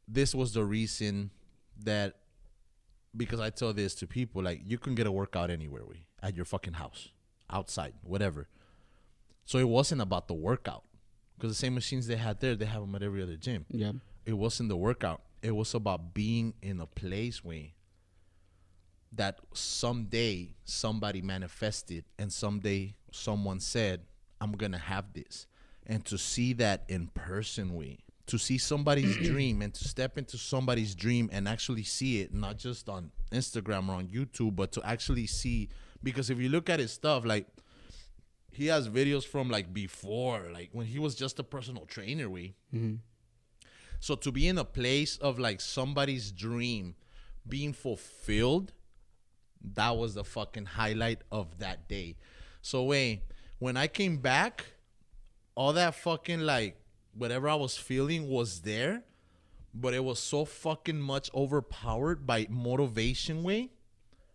Speaker 1: this was the reason that, because I tell this to people, like, you can get a workout anywhere, at your fucking house, outside, whatever. So it wasn't about the workout, because the same machines they had there, they have them at every other gym.
Speaker 2: Yeah.
Speaker 1: It wasn't the workout. It was about being in a place, that someday somebody manifested, and someday someone said, I'm going to have this. And to see that in person, to see somebody's dream, and to step into somebody's dream and actually see it, not just on Instagram or on YouTube, but to actually see, because if you look at his stuff, like, he has videos from, like, before, like, when he was just a personal trainer,
Speaker 2: Mm-hmm.
Speaker 1: So to be in a place of, like, somebody's dream being fulfilled, that was the fucking highlight of that day. So when I came back, all that fucking, like, whatever I was feeling was there, but it was so fucking much overpowered by motivation,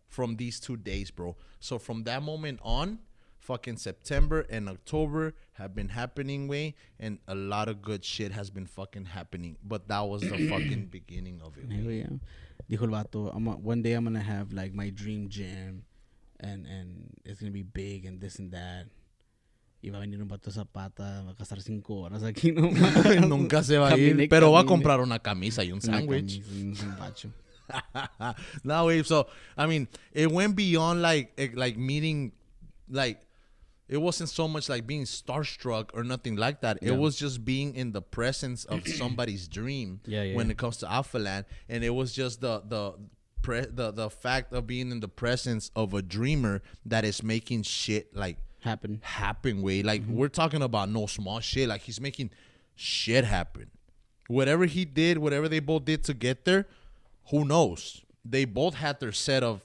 Speaker 1: from these 2 days, bro. So from that moment on, fucking September and October have been happening, and a lot of good shit has been fucking happening. But that was the fucking beginning of it.
Speaker 2: Hell yeah. Dijo el vato, one day I'm gonna have, like, my dream gym, and it's gonna be big and this and that. Y va a venir un vato de Zapata, va a gastar 5 horas aquí, ¿no?
Speaker 1: Nunca se va a ir, pero va a comprar una camisa y un sándwich. No, wait, so, I mean, it went beyond, like meeting, like, it wasn't so much like being starstruck or nothing like that. Yeah. It was just being in the presence of somebody's dream when it comes to Alpha Land. And it was just the fact of being in the presence of a dreamer that is making shit, like, happen, Like, we're talking about no small shit. Like, he's making shit happen. Whatever he did, whatever they both did to get there, who knows? They both had their set of,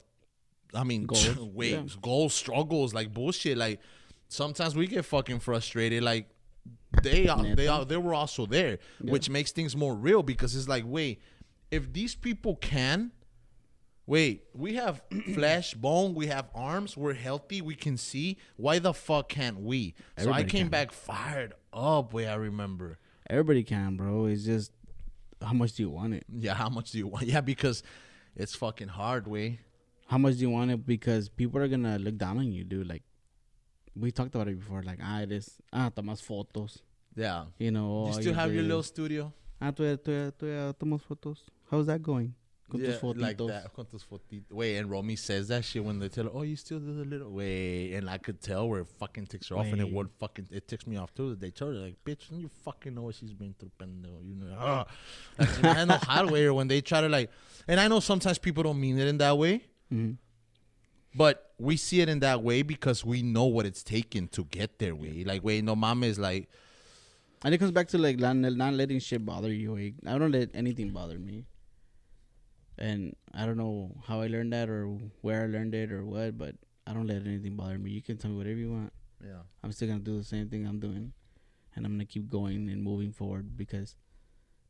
Speaker 1: I mean, goals, struggles, like, bullshit. Like, sometimes we get fucking frustrated. Like, they were also there, which makes things more real, because it's like, if these people can, we have flesh, bone, we have arms, we're healthy, we can see. Why the fuck can't we? Everybody, so I came back fired up. I remember.
Speaker 2: Everybody can, bro. It's just, how much do you want it?
Speaker 1: Yeah, how much do you want? Yeah, because it's fucking hard,
Speaker 2: How much do you want it? Because people are gonna look down on you, dude. Like, we talked about it before. Like, tomas fotos.
Speaker 1: Yeah.
Speaker 2: You know.
Speaker 1: You still have your little studio?
Speaker 2: Todavía tomas fotos. How's that going? Con tus fotitos.
Speaker 1: Like that. Con tus fotitos. And Romy says that shit when they tell her, oh, you still do the little. And I could tell where it fucking ticks her off, and it ticks me off too. They told her, like, bitch, you fucking know what she's been through, pendejo. You know. Like, I know hard way when they try to, like, and I know sometimes people don't mean it in that way. Mm-hmm. But we see it in that way because we know what it's taken to get there, Like, no mames, like.
Speaker 2: And it comes back to, like, not letting shit bother you, I don't let anything bother me. And I don't know how I learned that or where I learned it or what, but I don't let anything bother me. You can tell me whatever you want.
Speaker 1: Yeah.
Speaker 2: I'm still going to do the same thing I'm doing. And I'm going to keep going and moving forward because,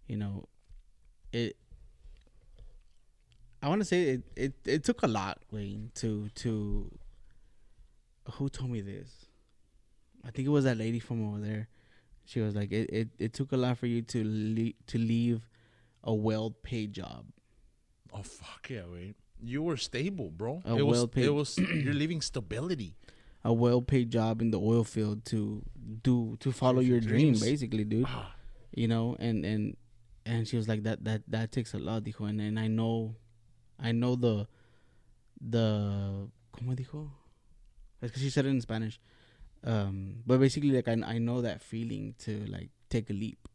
Speaker 2: you know, I want to say it took a lot, Wayne, to who told me this? I think it was that lady from over there. She was like, it took a lot for you to leave a well-paid job.
Speaker 1: Oh, fuck yeah, wait. You were stable, bro.
Speaker 2: Well-paid.
Speaker 1: It was you're leaving stability.
Speaker 2: A well-paid job in the oil field to follow your dream, basically, dude. You know, and she was like, that takes a lot, dijo. And I know the ¿cómo dijo? It's because she said it in Spanish. But basically, like, I know that feeling to, like, take a leap.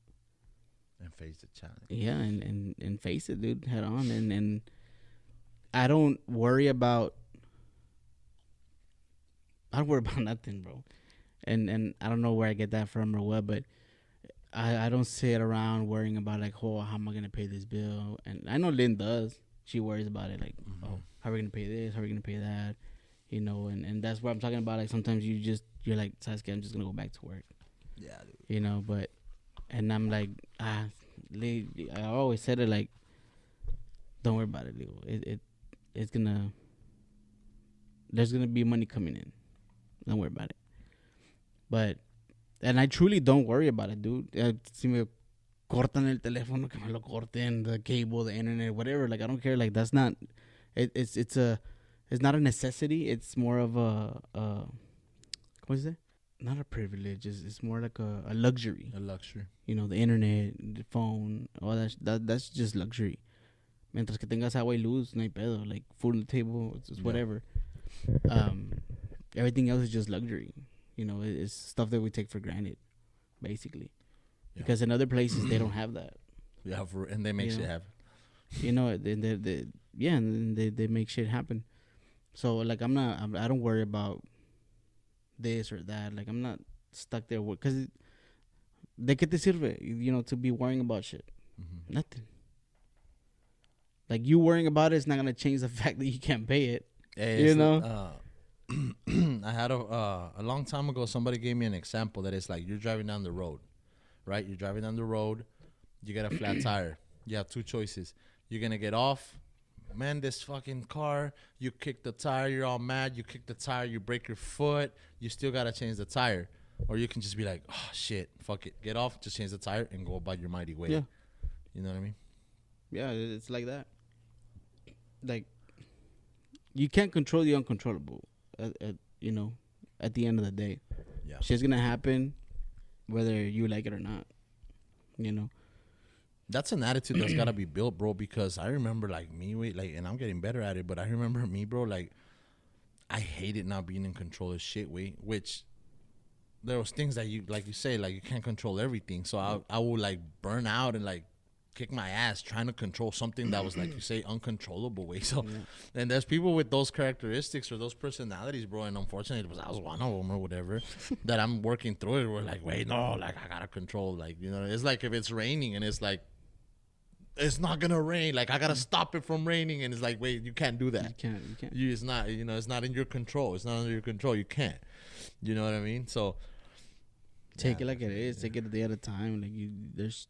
Speaker 1: And face the challenge.
Speaker 2: Yeah, and face it, dude, head on. And I don't worry about nothing, bro. And I don't know where I get that from or what, but I don't sit around worrying about like, oh, how am I gonna pay this bill? And I know Lynn does. She worries about it, like, oh, how are we gonna pay this? How are we gonna pay that? You know, and that's what I'm talking about. Like sometimes you're like, Sasuke, I'm just gonna go back to work.
Speaker 1: Yeah, dude.
Speaker 2: You know, but and I'm like, I always said it like, don't worry about it, Leo. It's gonna, there's gonna be money coming in. Don't worry about it. But and I truly don't worry about it, dude. Si me cortan el teléfono, que me lo corten, the cable, the internet, whatever. Like I don't care. Like that's not. It's not a necessity. It's more of what is it? Not a privilege. It's more like a luxury.
Speaker 1: A luxury.
Speaker 2: You know, the internet, the phone, all that's just luxury. Mientras que tengas agua y luz, no hay pedo. Like food on the table, it's whatever. Everything else is just luxury. You know, it's stuff that we take for granted, basically. Yeah. Because in other places they don't have that.
Speaker 1: Yeah, and they make shit happen.
Speaker 2: You know, and they make shit happen. So like I don't worry about this or that. Like I'm not stuck there because de qué te sirve, you know, to be worrying about shit. Nothing. Like you worrying about it is not gonna change the fact that you can't pay it. You know.
Speaker 1: I had a long time ago. Somebody gave me an example that it's like you're driving down the road, right? You're driving down the road. You get a flat tire. You have two choices. You're gonna get off. Man, this fucking car. You kick the tire. You're all mad. You kick the tire. You break your foot. You still gotta change the tire. Or you can just be like, oh shit, fuck it, get off, just change the tire, and go about your mighty way. Yeah. You know what I mean?
Speaker 2: Yeah, it's like that. Like you can't control the uncontrollable. You know, at the end of the day, shit's gonna happen, whether you like it or not. You know,
Speaker 1: that's an attitude that's gotta be built, bro. Because I remember, like me, and I'm getting better at it. But I remember me, bro. Like, I hated not being in control of shit, which there was things that you say, like you can't control everything. So I would like burn out and like kick my ass trying to control something that was, like you say, uncontrollable way. So and there's people with those characteristics or those personalities, bro, and unfortunately I was one of them or whatever that I'm working through it. We're like, wait, no, like I gotta control, like, you know, it's like if it's raining and it's like it's not gonna rain, like I gotta stop it from raining, and it's like, wait, you can't do that. You can't it's not, you know, it's not in your control. It's not under your control. You can't, you know what I mean? So
Speaker 2: take it like it is. Take it a day at a time. Like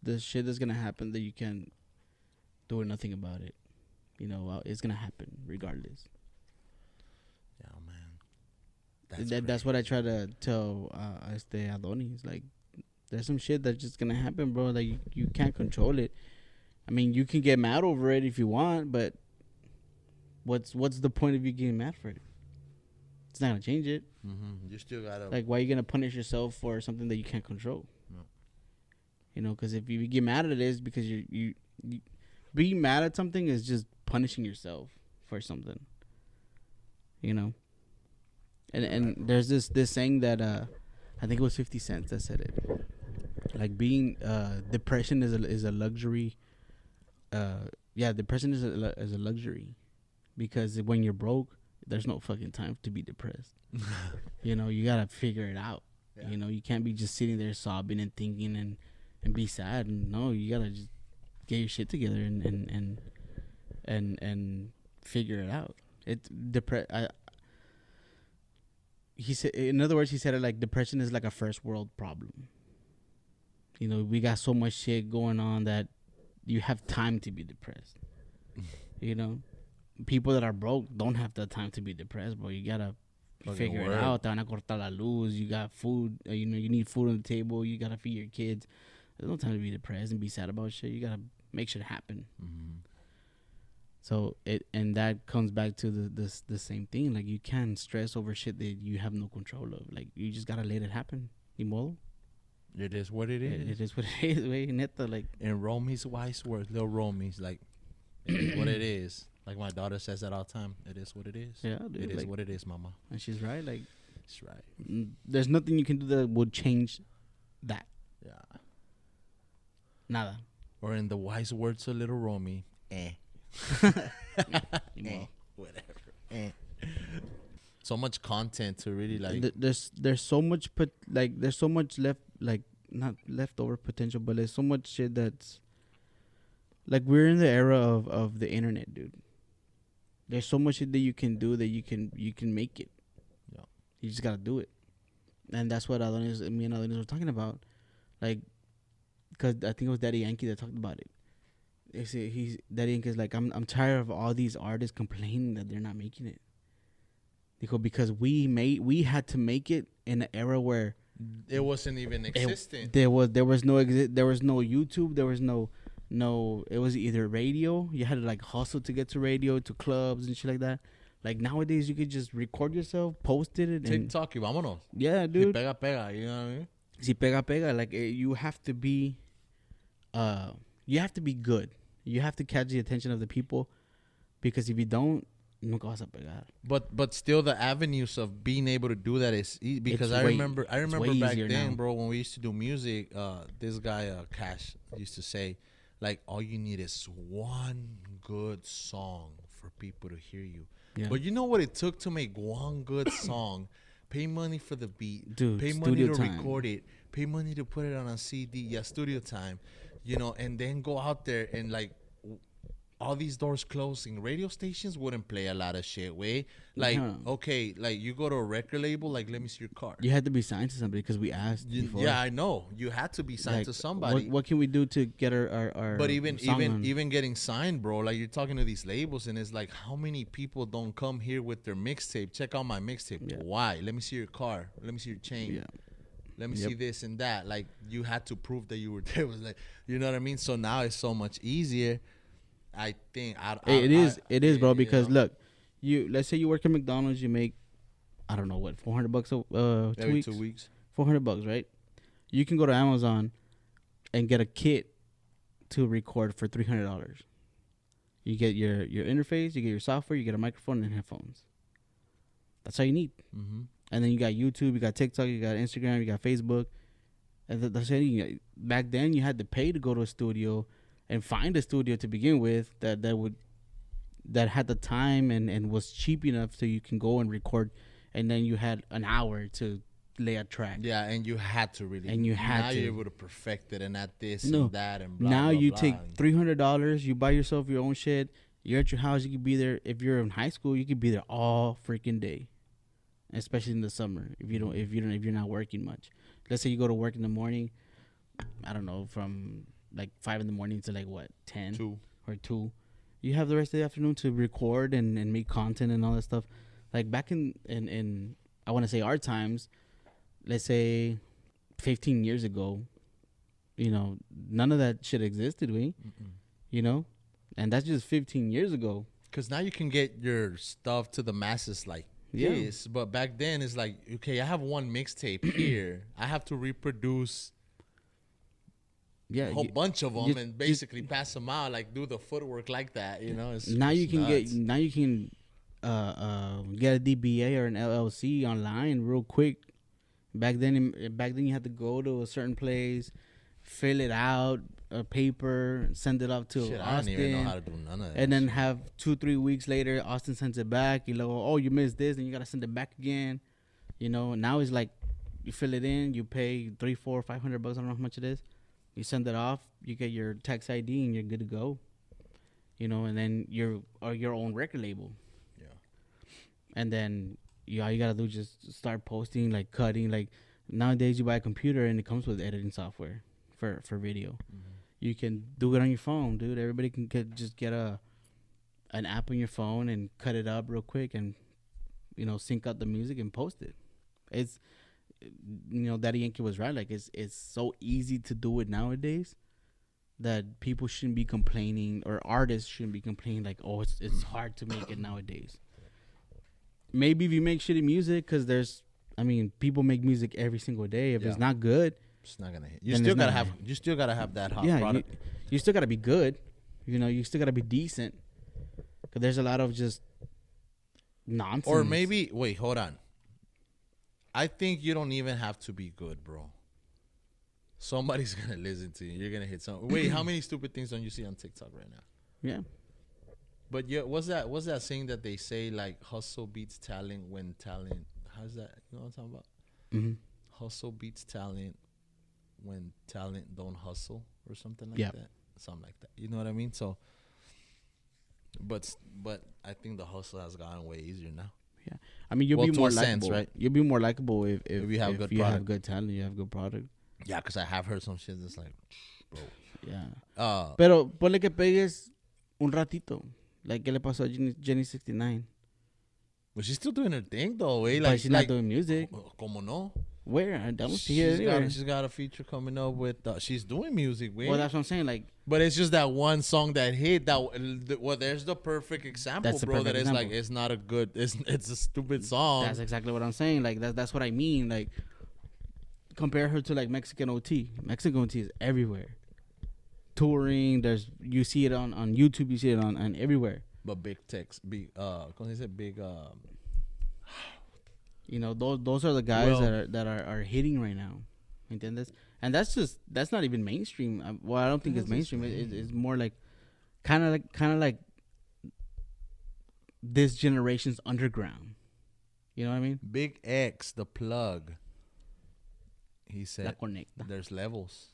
Speaker 2: there's shit that's gonna happen that you can't do nothing about it. You know, it's gonna happen regardless. Yeah, man. That's what I try to tell Adonis. Like, there's some shit that's just gonna happen, bro. Like you can't control it. I mean, you can get mad over it if you want, but what's the point of you getting mad for it? It's not gonna change it.
Speaker 1: You still gotta,
Speaker 2: like, why are you gonna punish yourself for something that you can't control? No. You know, because if you get mad at it, it's because you being mad at something is just punishing yourself for something. You know, and there's this saying that I think it was 50 Cent that said it. Like being depression is a luxury. Depression is a luxury, because when you're broke, there's no fucking time to be depressed. You know, you gotta figure it out. Yeah. You know, you can't be just sitting there sobbing and thinking and be sad. And no, you gotta just get your shit together and figure it out. He said, in other words, he said it like depression is like a first world problem. You know, we got so much shit going on that you have time to be depressed. You know, people that are broke don't have the time to be depressed, bro. You gotta figure it out. Te van a cortar la luz. You got food. You know, you need food on the table. You gotta feed your kids. There's no time to be depressed and be sad about shit. You gotta make shit happen. So that comes back to the same thing. Like, you can't stress over shit that you have no control of. Like, you just gotta let it happen. Ni modo.
Speaker 1: It is what it is.
Speaker 2: It is what it is. Way neta, like,
Speaker 1: in Romy's wise words, little Romy's, like, it is what it is. Like my daughter says that all the time. It is what it is.
Speaker 2: Yeah, dude,
Speaker 1: it is what it is, mama.
Speaker 2: And she's right. Like,
Speaker 1: she's right.
Speaker 2: There's nothing you can do that would change that.
Speaker 1: Yeah.
Speaker 2: Nada.
Speaker 1: Or in the wise words of little Romy, whatever. So much content to really, like.
Speaker 2: There's so much, there's so much left, like, not leftover potential, but there's so much shit that's like we're in the era of the internet, dude. There's so much shit that you can do that you can make it.
Speaker 1: Yeah.
Speaker 2: You just gotta do it, and that's what me and Adonis were talking about, like, because I think it was Daddy Yankee that talked about it. They say Daddy Yankee's like, I'm tired of all these artists complaining that they're not making it. Because we had to make it in an era where
Speaker 1: it wasn't even existing.
Speaker 2: There was no YouTube. There was no. It was either radio. You had to like hustle to get to radio, to clubs and shit like that. Like nowadays, you could just record yourself, post it, and
Speaker 1: TikTok, y vámonos.
Speaker 2: Yeah, dude.
Speaker 1: Si pega, you know what I mean?
Speaker 2: Si pega. Like you have to be, good. You have to catch the attention of the people, because if you don't, nunca vas a pegar.
Speaker 1: But still, the avenues of being able to do that is because I remember back then, bro, when we used to do music. This guy Cash used to say, like, all you need is one good song for people to hear you. Yeah. But you know what it took to make one good song? Pay money for the beat,
Speaker 2: dude,
Speaker 1: pay money to record it, pay money to put it on a CD. Yeah, studio time, and then go out there and like. All these doors closing. Radio stations wouldn't play a lot of shit, way. Like, okay, like you go to a record label, like, let me see your card.
Speaker 2: You had to be signed to somebody because we asked before.
Speaker 1: Yeah, I know. You had to be signed to somebody.
Speaker 2: What can we do to get our
Speaker 1: But even getting signed, bro, like you're talking to these labels and it's like, how many people don't come here with their mixtape? Check out my mixtape. Yeah. Why? Let me see your car. Let me see your chain. Yeah. Let me see this and that. Like, you had to prove that you were there. It was like, you know what I mean? So now it's so much easier. I think
Speaker 2: it is, bro. Because look, let's say you work at McDonald's, you make, I don't know what, $400
Speaker 1: every 2 weeks.
Speaker 2: $400, right? You can go to Amazon and get a kit to record for $300. You get your interface, you get your software, you get a microphone and headphones. That's all you need. Mm-hmm. And then you got YouTube, you got TikTok, you got Instagram, you got Facebook. And that's it. Back then, you had to pay to go to a studio and find a studio to begin with that had the time and was cheap enough so you can go and record, and then you had an hour to lay a track.
Speaker 1: Yeah, and you had to really.
Speaker 2: And you had
Speaker 1: now
Speaker 2: to.
Speaker 1: You're able to perfect it and add this and that and blah.
Speaker 2: Now
Speaker 1: blah,
Speaker 2: you
Speaker 1: blah,
Speaker 2: take $300, you buy yourself your own shit. You're at your house. You could be there. If you're in high school, you could be there all freaking day, especially in the summer. If you're not working much. Let's say you go to work in the morning. I don't know, from like 5 a.m. to like what, 10 or 2. You have the rest of the afternoon to record and make content and all that stuff. Like back in I want to say our times, let's say 15 years ago, none of that shit existed, and that's just 15 years ago.
Speaker 1: Because now you can get your stuff to the masses like this, but back then it's like, okay, I have one mixtape here, I have to reproduce a whole bunch of them and basically pass them out, like do the footwork like that,
Speaker 2: Now you can get a DBA or an LLC online real quick. Back then you had to go to a certain place, fill it out, a paper, send it up to Austin.
Speaker 1: I don't even know how to do none of that.
Speaker 2: And then have 2-3 weeks later, Austin sends it back. You go, oh, you missed this, and you gotta send it back again. Now it's like you fill it in, you pay $300, $400, $500. I don't know how much it is. You send it off, you get your tax ID, and you're good to go. And then you're your own record label. Yeah. And then all you gotta do is just start posting, like cutting. Like nowadays, you buy a computer and it comes with editing software for video. Mm-hmm. You can do it on your phone, dude. Everybody can get an app on your phone and cut it up real quick and sync out the music and post it. It's Daddy Yankee was right. Like it's so easy to do it nowadays that people shouldn't be complaining, or artists shouldn't be complaining like, oh, it's hard to make it nowadays. Maybe if you make shitty music, because people make music every single day. If it's not good,
Speaker 1: it's not gonna hit. You still gotta have that hot product.
Speaker 2: You still gotta be good. You still gotta be decent. Because there's a lot of just nonsense.
Speaker 1: Or maybe hold on. I think you don't even have to be good, bro. Somebody's gonna listen to you. You're gonna hit some. Wait, how many stupid things don't you see on TikTok right now?
Speaker 2: Yeah.
Speaker 1: But what's that saying that they say, like, hustle beats talent when talent? How's that? You know what I'm talking about? Mm-hmm. Hustle beats talent when talent don't hustle or something like
Speaker 2: Yeah.
Speaker 1: that. Something like that. You know what I mean? So, but I think the hustle has gotten way easier now.
Speaker 2: I mean, you'll
Speaker 1: Well,
Speaker 2: be
Speaker 1: to
Speaker 2: more
Speaker 1: a sense,
Speaker 2: likable,
Speaker 1: right?
Speaker 2: You'll be more likable if
Speaker 1: you have good
Speaker 2: you have
Speaker 1: product.
Speaker 2: good talent, you have good product.
Speaker 1: Yeah, because I have heard some shit that's like, bro.
Speaker 2: Yeah. Pero ponle que pegues un ratito. Like, ¿qué le pasó a Jenny 69?
Speaker 1: But she's still doing her thing though, eh?
Speaker 2: But she's not doing music.
Speaker 1: Como no?
Speaker 2: Where? I don't see it anywhere.
Speaker 1: She's got a feature coming up with. She's doing music, way.
Speaker 2: Well, that's what I'm saying. Like,
Speaker 1: but it's just that one song that hit. Well, there's the perfect example,
Speaker 2: That's the
Speaker 1: bro.
Speaker 2: perfect
Speaker 1: That is like
Speaker 2: example.
Speaker 1: it's not a good. It's a stupid song.
Speaker 2: that's exactly what I'm saying. Like, that's what I mean. Like, compare her to like Mexican OT. Mexican OT is everywhere. Touring. You see it on YouTube. You see it on everywhere.
Speaker 1: But big text, big. ¿Cómo se dice? Big.
Speaker 2: You know, those are the guys that are hitting right now. ¿Entiendes? And that's not even mainstream. Well, I don't think it's mainstream. It's more like kind of like this generation's underground. You know what I mean?
Speaker 1: Big X, the plug. He
Speaker 2: La
Speaker 1: said
Speaker 2: conecta.
Speaker 1: there's levels.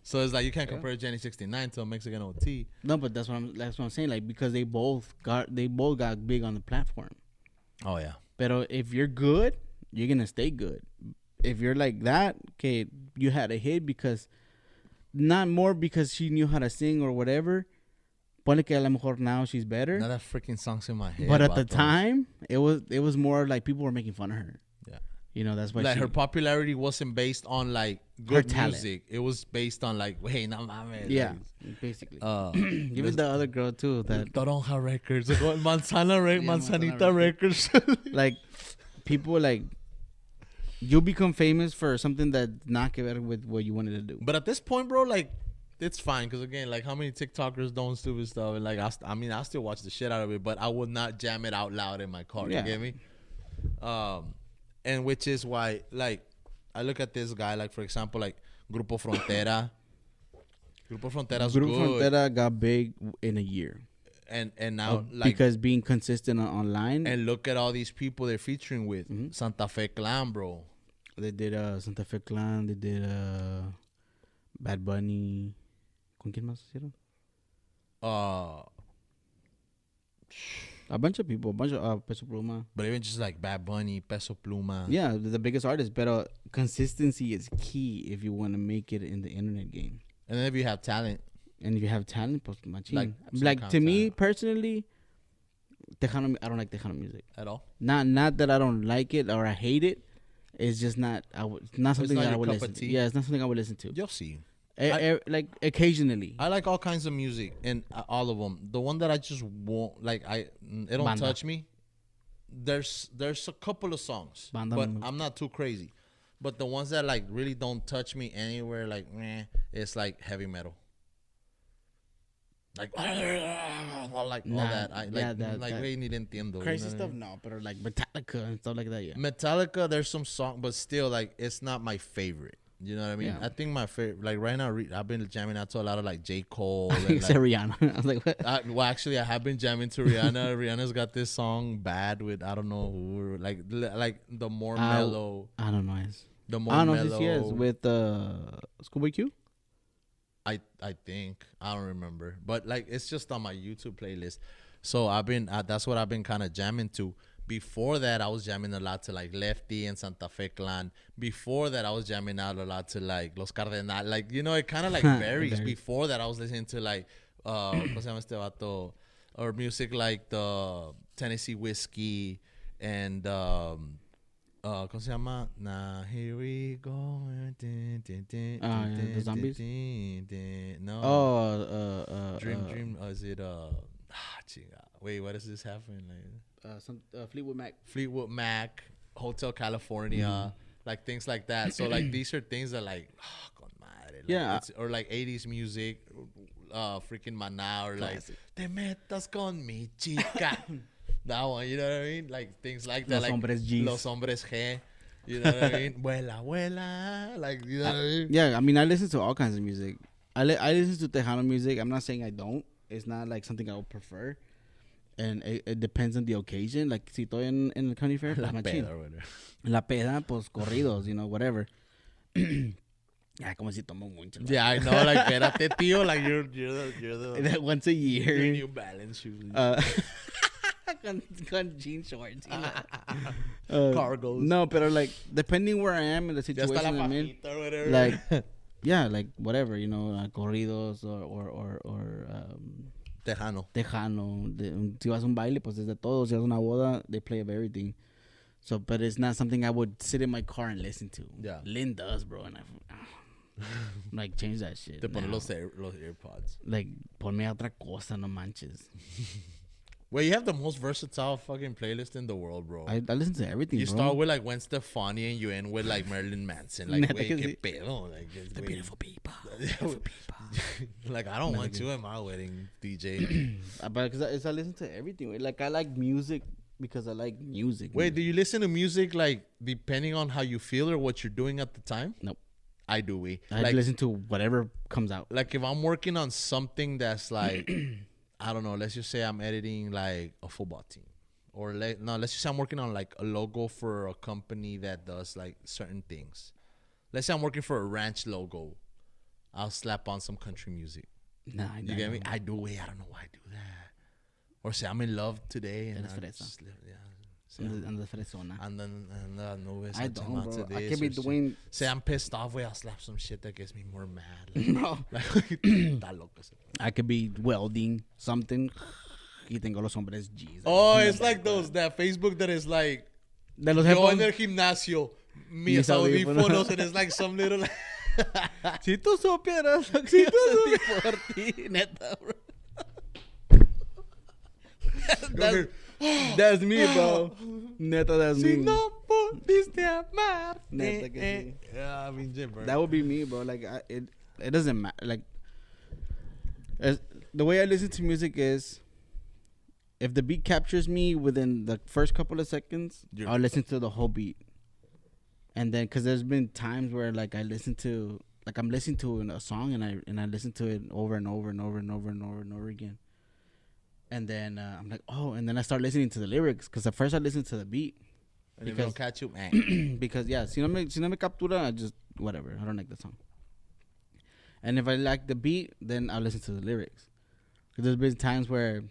Speaker 1: So it's like you can't compare Jenny 69 to a Mexican OT.
Speaker 2: No, but that's what I'm saying. Like, because they both got big on the platform.
Speaker 1: Oh yeah.
Speaker 2: But if you're good, you're gonna stay good. If you're like that, okay, you had a hit because not more because she knew how to sing or whatever. Ponle que a lo mejor now she's better.
Speaker 1: Now that freaking song's in my head.
Speaker 2: But at the time, it was more like people were making fun of her.
Speaker 1: Yeah.
Speaker 2: You know, that's why
Speaker 1: like her popularity wasn't based on like good
Speaker 2: talent.
Speaker 1: music. It was based on like, hey, no mames.
Speaker 2: Yeah, basically.
Speaker 1: Like,
Speaker 2: Even the other girl too. That
Speaker 1: Toronja Records. Manzanita Records.
Speaker 2: like people like you'll become famous for something that's not que ver with what you wanted to do.
Speaker 1: But at this point, bro, like it's fine because again, like how many TikTokers don't stupid stuff? And like I still watch the shit out of it, but I would not jam it out loud in my car.
Speaker 2: Yeah.
Speaker 1: You get me? And which is why, like, I look at this guy, like for example, like Grupo Frontera. Grupo Frontera's good.
Speaker 2: Grupo Frontera got big in a year.
Speaker 1: And now like
Speaker 2: because being consistent online.
Speaker 1: And look at all these people they're featuring with. Santa Fe Clan, bro.
Speaker 2: They did Santa Fe Clan. They did Bad Bunny. ¿Con quién más hicieron? A bunch of people. A bunch of Peso Pluma.
Speaker 1: But even just like Bad Bunny, Peso Pluma.
Speaker 2: Yeah, the biggest artists. But consistency is key if you want to make it in the internet game.
Speaker 1: And then if you have talent.
Speaker 2: And if you have talent, pues machine.
Speaker 1: Like
Speaker 2: to me personally, Tejano, I don't like Tejano music
Speaker 1: At all?
Speaker 2: Not that I don't like it or I hate it. It's just not. Not something
Speaker 1: not
Speaker 2: that I
Speaker 1: your
Speaker 2: would
Speaker 1: cup
Speaker 2: listen
Speaker 1: of
Speaker 2: to.
Speaker 1: tea?
Speaker 2: Yeah, it's not something I would listen to.
Speaker 1: You'll see.
Speaker 2: Like occasionally.
Speaker 1: I like all kinds of music and all of them. The one that I just won't like, it don't
Speaker 2: Banda.
Speaker 1: touch me. There's a couple of songs,
Speaker 2: Banda
Speaker 1: but
Speaker 2: me gusta.
Speaker 1: I'm not too crazy. But the ones that like really don't touch me anywhere, like it's like heavy metal. Like all that. Wey, ni le entiendo.
Speaker 2: Crazy
Speaker 1: you know
Speaker 2: stuff,
Speaker 1: what
Speaker 2: no, but like Metallica and stuff like that, yeah.
Speaker 1: I mean? Metallica, there's some song, but still, like it's not my favorite. You know what I mean?
Speaker 2: Yeah.
Speaker 1: I think my favorite, like right now, I've been jamming out to a lot of like J. Cole.
Speaker 2: I
Speaker 1: and,
Speaker 2: think it's
Speaker 1: like,
Speaker 2: Rihanna. I was like, what?
Speaker 1: well, actually, I have been jamming to Rihanna. Rihanna's got this song "Bad" with I don't know who, like the more mellow.
Speaker 2: I don't know.
Speaker 1: The more
Speaker 2: I don't know
Speaker 1: mellow.
Speaker 2: if she is with Schoolboy Q.
Speaker 1: I think I don't remember, but like it's just on my YouTube playlist. So I've been that's what I've been kind of jamming to. Before that, I was jamming a lot to like Lefty and Santa Fe Clan. Before that, I was jamming out a lot to like Los Cardenal. Like, you know, it kind of like varies. Before that, I was listening to like, ¿cómo se llama este vato? Or music like the Tennessee Whiskey and, ¿cómo se llama? Nah, here we go.
Speaker 2: The Zombies?
Speaker 1: No. Dream. Is it, wait, what does this happen? Like, Fleetwood Mac, Hotel California, like things like that. So like these are things that like, con madre, like,
Speaker 2: yeah,
Speaker 1: or like 80s music, freaking Maná, or like Te metas con mi chica. That one, you know what I mean? Like things like that.
Speaker 2: Los
Speaker 1: like
Speaker 2: Hombres G.
Speaker 1: Los Hombres G. You know what I mean? Vuela, vuela. Like, you know what I mean?
Speaker 2: Yeah, I mean, I listen to all kinds of music. I listen to Tejano music. I'm not saying I don't. It's not like something I would prefer. And it depends on the occasion. Like, si estoy en el county fair, pues
Speaker 1: La
Speaker 2: machín.
Speaker 1: peda, whatever.
Speaker 2: La peda, pues corridos, you know, whatever. Yeah, como si tomo mucho.
Speaker 1: Yeah, I know. Like, espérate, tío. Like, you're the
Speaker 2: Once a year.
Speaker 1: your New Balance shoes.
Speaker 2: Con jean shorts.
Speaker 1: Cargos.
Speaker 2: No, but like, depending where I am in the
Speaker 1: Ya está la
Speaker 2: situation I'm in,
Speaker 1: fajita or whatever.
Speaker 2: like, yeah, like whatever, you know, corridos or
Speaker 1: Tejano.
Speaker 2: Tejano. Si vas a un baile, pues es de todo. Si vas a una boda, they play of everything. So, but it's not something I would sit in my car and listen to.
Speaker 1: Yeah.
Speaker 2: Lynn does, bro, and like, change that shit.
Speaker 1: Te ponen
Speaker 2: now.
Speaker 1: los AirPods.
Speaker 2: Like, ponme otra cosa, no manches.
Speaker 1: Well, you have the most versatile fucking playlist in the world, bro.
Speaker 2: I listen to everything,
Speaker 1: You
Speaker 2: bro.
Speaker 1: start with like Gwen Stefani and you end with like Marilyn Manson. Like,
Speaker 2: Neta
Speaker 1: wait,
Speaker 2: que
Speaker 1: qué
Speaker 2: sí.
Speaker 1: pedo. Like,
Speaker 2: The
Speaker 1: wait.
Speaker 2: beautiful people. Beautiful people.
Speaker 1: Like, I don't
Speaker 2: Neta
Speaker 1: want
Speaker 2: que
Speaker 1: you at my wedding, DJ.
Speaker 2: But because I listen to everything. Like, I like music because I like music.
Speaker 1: Wait, do you listen to music like depending on how you feel or what you're doing at the time?
Speaker 2: Nope.
Speaker 1: I do.
Speaker 2: I
Speaker 1: Like,
Speaker 2: listen to whatever comes out.
Speaker 1: like if I'm working on something that's like, I don't know, let's just say I'm editing like a football team. Or let's just say I'm working on like a logo for a company that does like certain things. Let's say I'm working for a ranch logo. I'll slap on some country music.
Speaker 2: Nah,
Speaker 1: You get me? I do. I don't know why I do that. Or say I'm in love today and
Speaker 2: Eres
Speaker 1: I
Speaker 2: fresa.
Speaker 1: just, yeah.
Speaker 2: And the fresona.
Speaker 1: And nubes
Speaker 2: I
Speaker 1: and
Speaker 2: don't, bro.
Speaker 1: tomates
Speaker 2: I
Speaker 1: this
Speaker 2: can be
Speaker 1: or shit.
Speaker 2: doing.
Speaker 1: Say I'm pissed off, I'll slap some shit that gets me more mad. Like,
Speaker 2: No.
Speaker 1: está loco ese.
Speaker 2: I could be welding something. Y tengo los hombres G's.
Speaker 1: Oh, it's like that Facebook that is like,
Speaker 2: De los
Speaker 1: yo en
Speaker 2: headphones.
Speaker 1: el gimnasio, mis
Speaker 2: Mis audífonos.
Speaker 1: audífonos, and it's like some little...
Speaker 2: Si tú supieras lo que yo sentí por ti, neta, bro. That's me, bro. Neta, that's
Speaker 1: Si
Speaker 2: me.
Speaker 1: no pudiste amar.
Speaker 2: Neta que sí.
Speaker 1: Yeah, I mean, bro.
Speaker 2: That would be me, bro. Like, it doesn't matter. Like, the way I listen to music is, if the beat captures me within the first couple of seconds, I'll listen to the whole beat. And then, cause there's been times where like I'm listening to a song and I listen to it over and over and over and over and over and over again. And then I'm like, oh, and then I start listening to the lyrics, cause at first I listen to the beat.
Speaker 1: And if you don't catch you, man.
Speaker 2: Because yeah, si no me captura, I just whatever. I don't like the song. And if I like the beat, then I'll listen to the lyrics. Cause there's been times where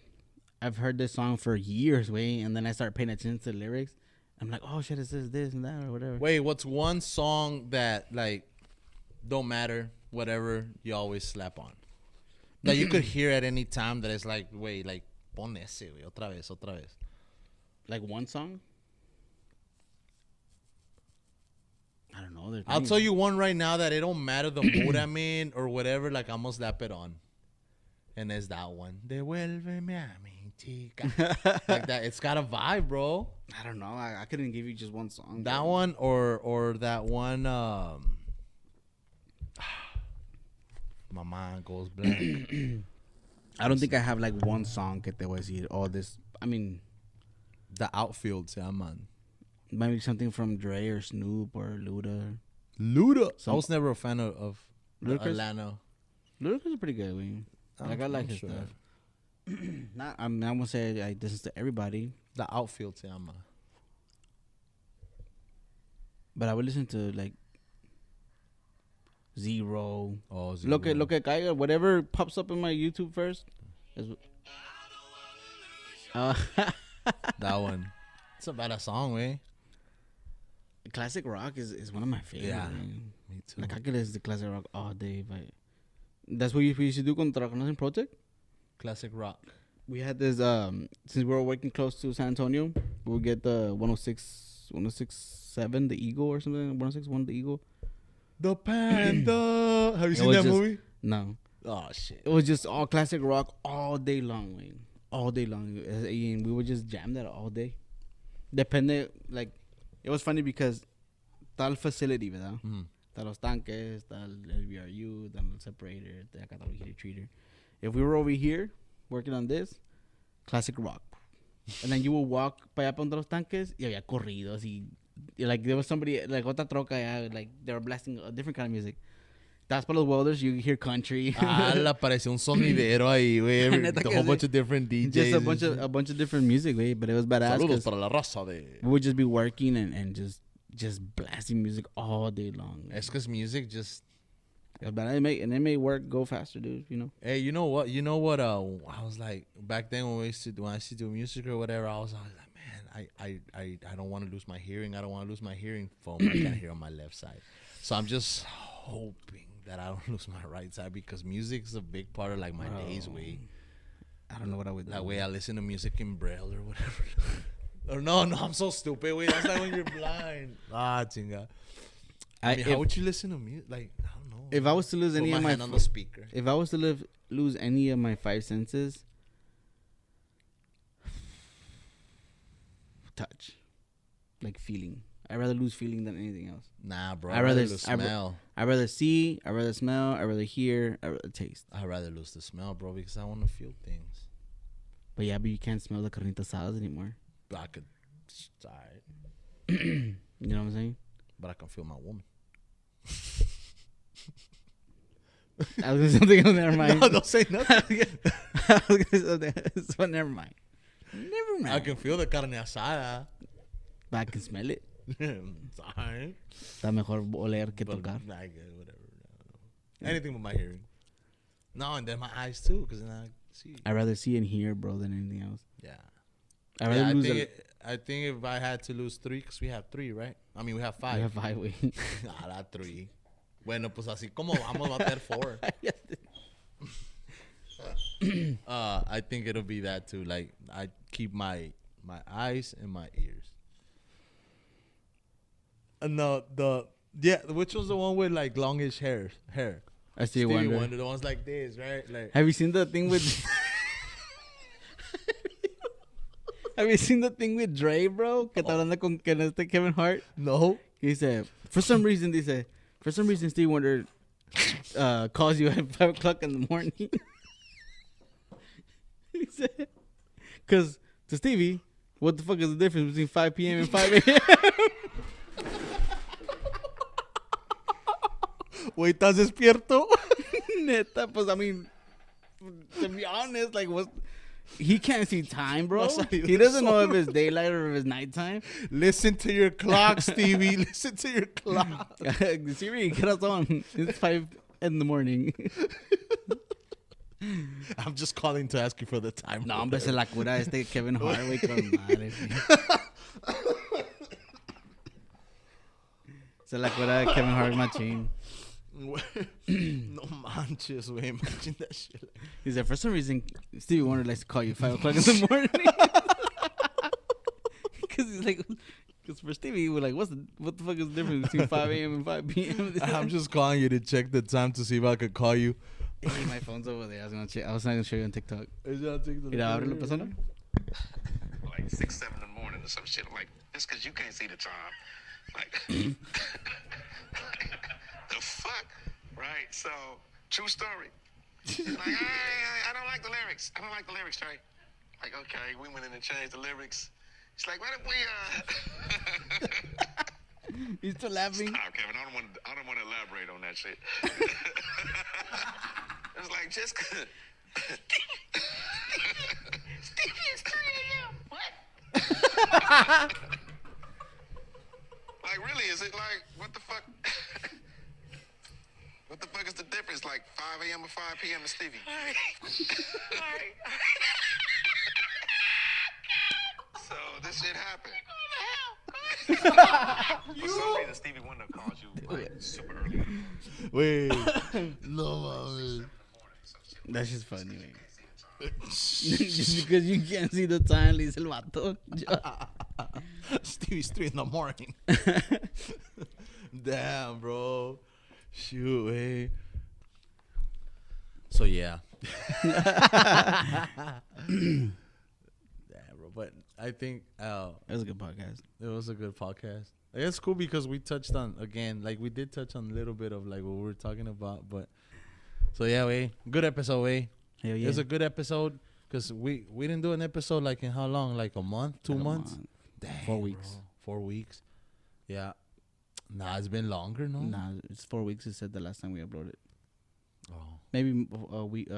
Speaker 2: I've heard this song for years, and then I start paying attention to the lyrics. I'm like, oh shit, it says this and that or whatever.
Speaker 1: Wait, what's one song that like don't matter, whatever, you always slap on? That you could hear at any time that it's like, wait, like, pon ese, güey, otra vez.
Speaker 2: Like one song? I don't know.
Speaker 1: I'll tell you one right now that it don't matter the mood I'm in or whatever, like I'm gonna slap it on. And it's that one. Devuélveme a mi chica. Like that. It's got a vibe, bro.
Speaker 2: I don't know. I couldn't give you just one song.
Speaker 1: That
Speaker 2: bro.
Speaker 1: one or that one my mind goes blank.
Speaker 2: I don't think I have like one song que te voy a decir. All this. I mean,
Speaker 1: The Outfield, se llaman.
Speaker 2: maybe something from Dre or Snoop or Luda.
Speaker 1: Luda. I was never a fan of
Speaker 2: Ludacris?
Speaker 1: Atlanta.
Speaker 2: Ludacris is pretty good. Like I like
Speaker 1: I'm
Speaker 2: his
Speaker 1: sure.
Speaker 2: stuff. I'm gonna say I listen to everybody,
Speaker 1: The Outfield, se llama.
Speaker 2: but I would listen to like Zero.
Speaker 1: Oh,
Speaker 2: Lo que caiga, whatever pops up in my YouTube first.
Speaker 1: That one. It's a badass song, way.
Speaker 2: Classic rock is one of my favorites.
Speaker 1: Yeah,
Speaker 2: Man.
Speaker 1: me too.
Speaker 2: Like I could listen to classic rock all day. But that's what we used to do con Trabajamos en Project.
Speaker 1: Classic rock.
Speaker 2: We had this since we were working close to San Antonio, we would get the 106.7 the Eagle or something. 106.1 the Eagle.
Speaker 1: The Panda. Have you seen
Speaker 2: was
Speaker 1: that
Speaker 2: just-
Speaker 1: movie?
Speaker 2: No,
Speaker 1: Oh shit.
Speaker 2: it was just all classic rock all day long, man. All day long, and we would just jam that all day. Depende, like it was funny because tal facility, ¿verdad? Está los tanques, está el VRU, está el separator, está acá está el heater treater. If we were over here working on this, classic rock. And then you would walk para allá para donde los tanques y había corridos y like there was somebody, like otra troca allá, like they were blasting a different kind of music. That's para los welders, you hear country.
Speaker 1: La pareció un sonidero ahí, güey.
Speaker 2: Neta
Speaker 1: A
Speaker 2: que
Speaker 1: whole
Speaker 2: sí.
Speaker 1: bunch of different DJs.
Speaker 2: Just a bunch of different music, way, but it was badass.
Speaker 1: Saludos
Speaker 2: 'Cause
Speaker 1: para la raza de...
Speaker 2: we would just be working and just blasting music all day long.
Speaker 1: Es que music just...
Speaker 2: Yeah, but it may work go faster, dude. You know.
Speaker 1: Hey, you know what? You know what? I was like back then when I used to do music or whatever. I was like, man, I don't want to lose my hearing. I don't want to lose my hearing foam. I can't hear on my left side. So I'm just hoping that I don't lose my right side because music is a big part of like my days. Way.
Speaker 2: I don't know what I would do.
Speaker 1: That way I listen to music in braille or whatever. Or no, I'm so stupid. Wait, that's like when you're blind. Chinga. I mean, how would you listen to music? Like, I don't know.
Speaker 2: If I was to lose any of my
Speaker 1: hand on the speaker.
Speaker 2: If I was to lose any of my five senses, touch, like feeling. I'd rather lose feeling than anything else.
Speaker 1: Nah, bro. I'd rather lose smell.
Speaker 2: I'd rather see. I'd rather smell. I'd rather hear. I'd rather taste.
Speaker 1: I'd rather lose the smell, bro, because I want to feel things.
Speaker 2: But you can't smell the carnitas asadas anymore.
Speaker 1: But I could. Alright.
Speaker 2: You know what I'm saying?
Speaker 1: But I can feel my woman.
Speaker 2: I was going to say something else. Never mind.
Speaker 1: No, don't say nothing.
Speaker 2: I was going to say something else. So never mind. Never mind.
Speaker 1: I can feel the carne asada.
Speaker 2: But I can smell it.
Speaker 1: Alright.
Speaker 2: Está mejor oler que
Speaker 1: But
Speaker 2: tocar.
Speaker 1: I get whatever. Yeah. Anything but my hearing. No, and then my eyes too, because then I see.
Speaker 2: I'd rather see and hear, bro, than anything else.
Speaker 1: Yeah.
Speaker 2: I'd rather lose
Speaker 1: I think if I had to lose 3, because we have 3, right? I mean, we have 5.
Speaker 2: We have 5, güey.
Speaker 1: Not 3. Bueno, pues así como vamos a tener 4. I think it'll be that too. Like, I keep my eyes and my ears. No, which was the one with like longish hair?
Speaker 2: I Stevie Wonder.
Speaker 1: The ones like this, right? Like,
Speaker 2: have you seen the thing with? Have you seen the thing with Dre, bro? Que está hablando con Kevin Hart.
Speaker 1: No.
Speaker 2: He said, for some reason, Stevie Wonder calls you at 5 o'clock in the morning. He said, because to Stevie, what the fuck is the difference between 5 p.m. and 5 a.m.?
Speaker 1: Wait, ¿estás despierto?
Speaker 2: Neta, pues, I mean, to be honest, like, he can't see time, bro. He doesn't know if it's daylight or if it's nighttime.
Speaker 1: Listen to your clock, Stevie. Listen to your clock.
Speaker 2: Siri, get us on. It's 5 in the morning.
Speaker 1: I'm just calling to ask you for the time.
Speaker 2: No, hombre, se la cura Kevin Hart, güey, con madre. Se la cura de Kevin Hart machine.
Speaker 1: No manches, güey. Imagine that shit.
Speaker 2: He said, for some reason, Stevie Wonder likes to call you 5 o'clock in the morning. Because he's like, because for Stevie, he was like, what the fuck is the difference between 5 a.m. and 5 p.m.?
Speaker 1: I'm just calling you to check the time to see if I could call you.
Speaker 2: Hey, my phone's over there. I was going to show you on TikTok.
Speaker 1: Is that TikTok?
Speaker 2: Mira, abre la persona.
Speaker 3: Like 6, 7 in the morning or some shit. Like, just because you can't see the time. Like, the fuck? Right? So, true story. Like, I don't like the lyrics. I don't like the lyrics, Trey. Like, okay, we went in and changed the lyrics. It's like, why don't we,
Speaker 2: You still laughing?
Speaker 3: Stop, Kevin. I don't want to elaborate on that shit. It's like, just cause. Stevie, it's 3 a.m. What? Like, really, is it like, what the fuck? What the fuck is the difference? Like 5 a.m. or 5 p.m. to Stevie? All right. So this shit happened. For some reason, Stevie Wonder calls you like super early.
Speaker 1: Wait. No, man.
Speaker 2: That's just funny, man. Just because you can't see the time, le dice el vato.
Speaker 1: Stevie's 3 in the morning. Damn, bro. Shoot, hey. So, yeah. Damn, bro. But I think
Speaker 2: it was a good podcast.
Speaker 1: It was a good podcast. It's cool because we touched on, again, like we did touch on a little bit of like what we were talking about. But so, yeah, way. Good episode, way.
Speaker 2: Hell yeah.
Speaker 1: It was a good episode because we didn't do an episode like in how long? Like a month? 2 months?
Speaker 2: Dang,
Speaker 1: 4
Speaker 2: weeks.
Speaker 1: Bro. 4 weeks. Yeah. Nah, it's been longer, no?
Speaker 2: Nah, it's 4 weeks. It said the last time we uploaded.
Speaker 1: Oh.
Speaker 2: Maybe a week.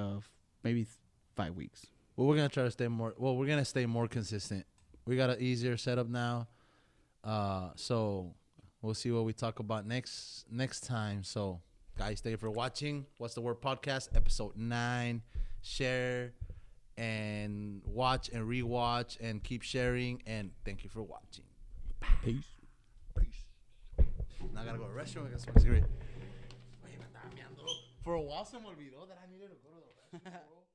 Speaker 2: Maybe 5 weeks.
Speaker 1: Well, we're gonna try to stay more. Well, we're gonna stay more consistent. We got an easier setup now. So we'll see what we talk about next time. So
Speaker 4: Guys, thank you for watching. What's the Word Podcast, episode 9. Share and watch and rewatch and keep sharing. And thank you for watching.
Speaker 2: Peace.
Speaker 4: Now I gotta go to the restroom and get some cigarette. For a while, se me olvidó that I needed to go to the restroom, bro.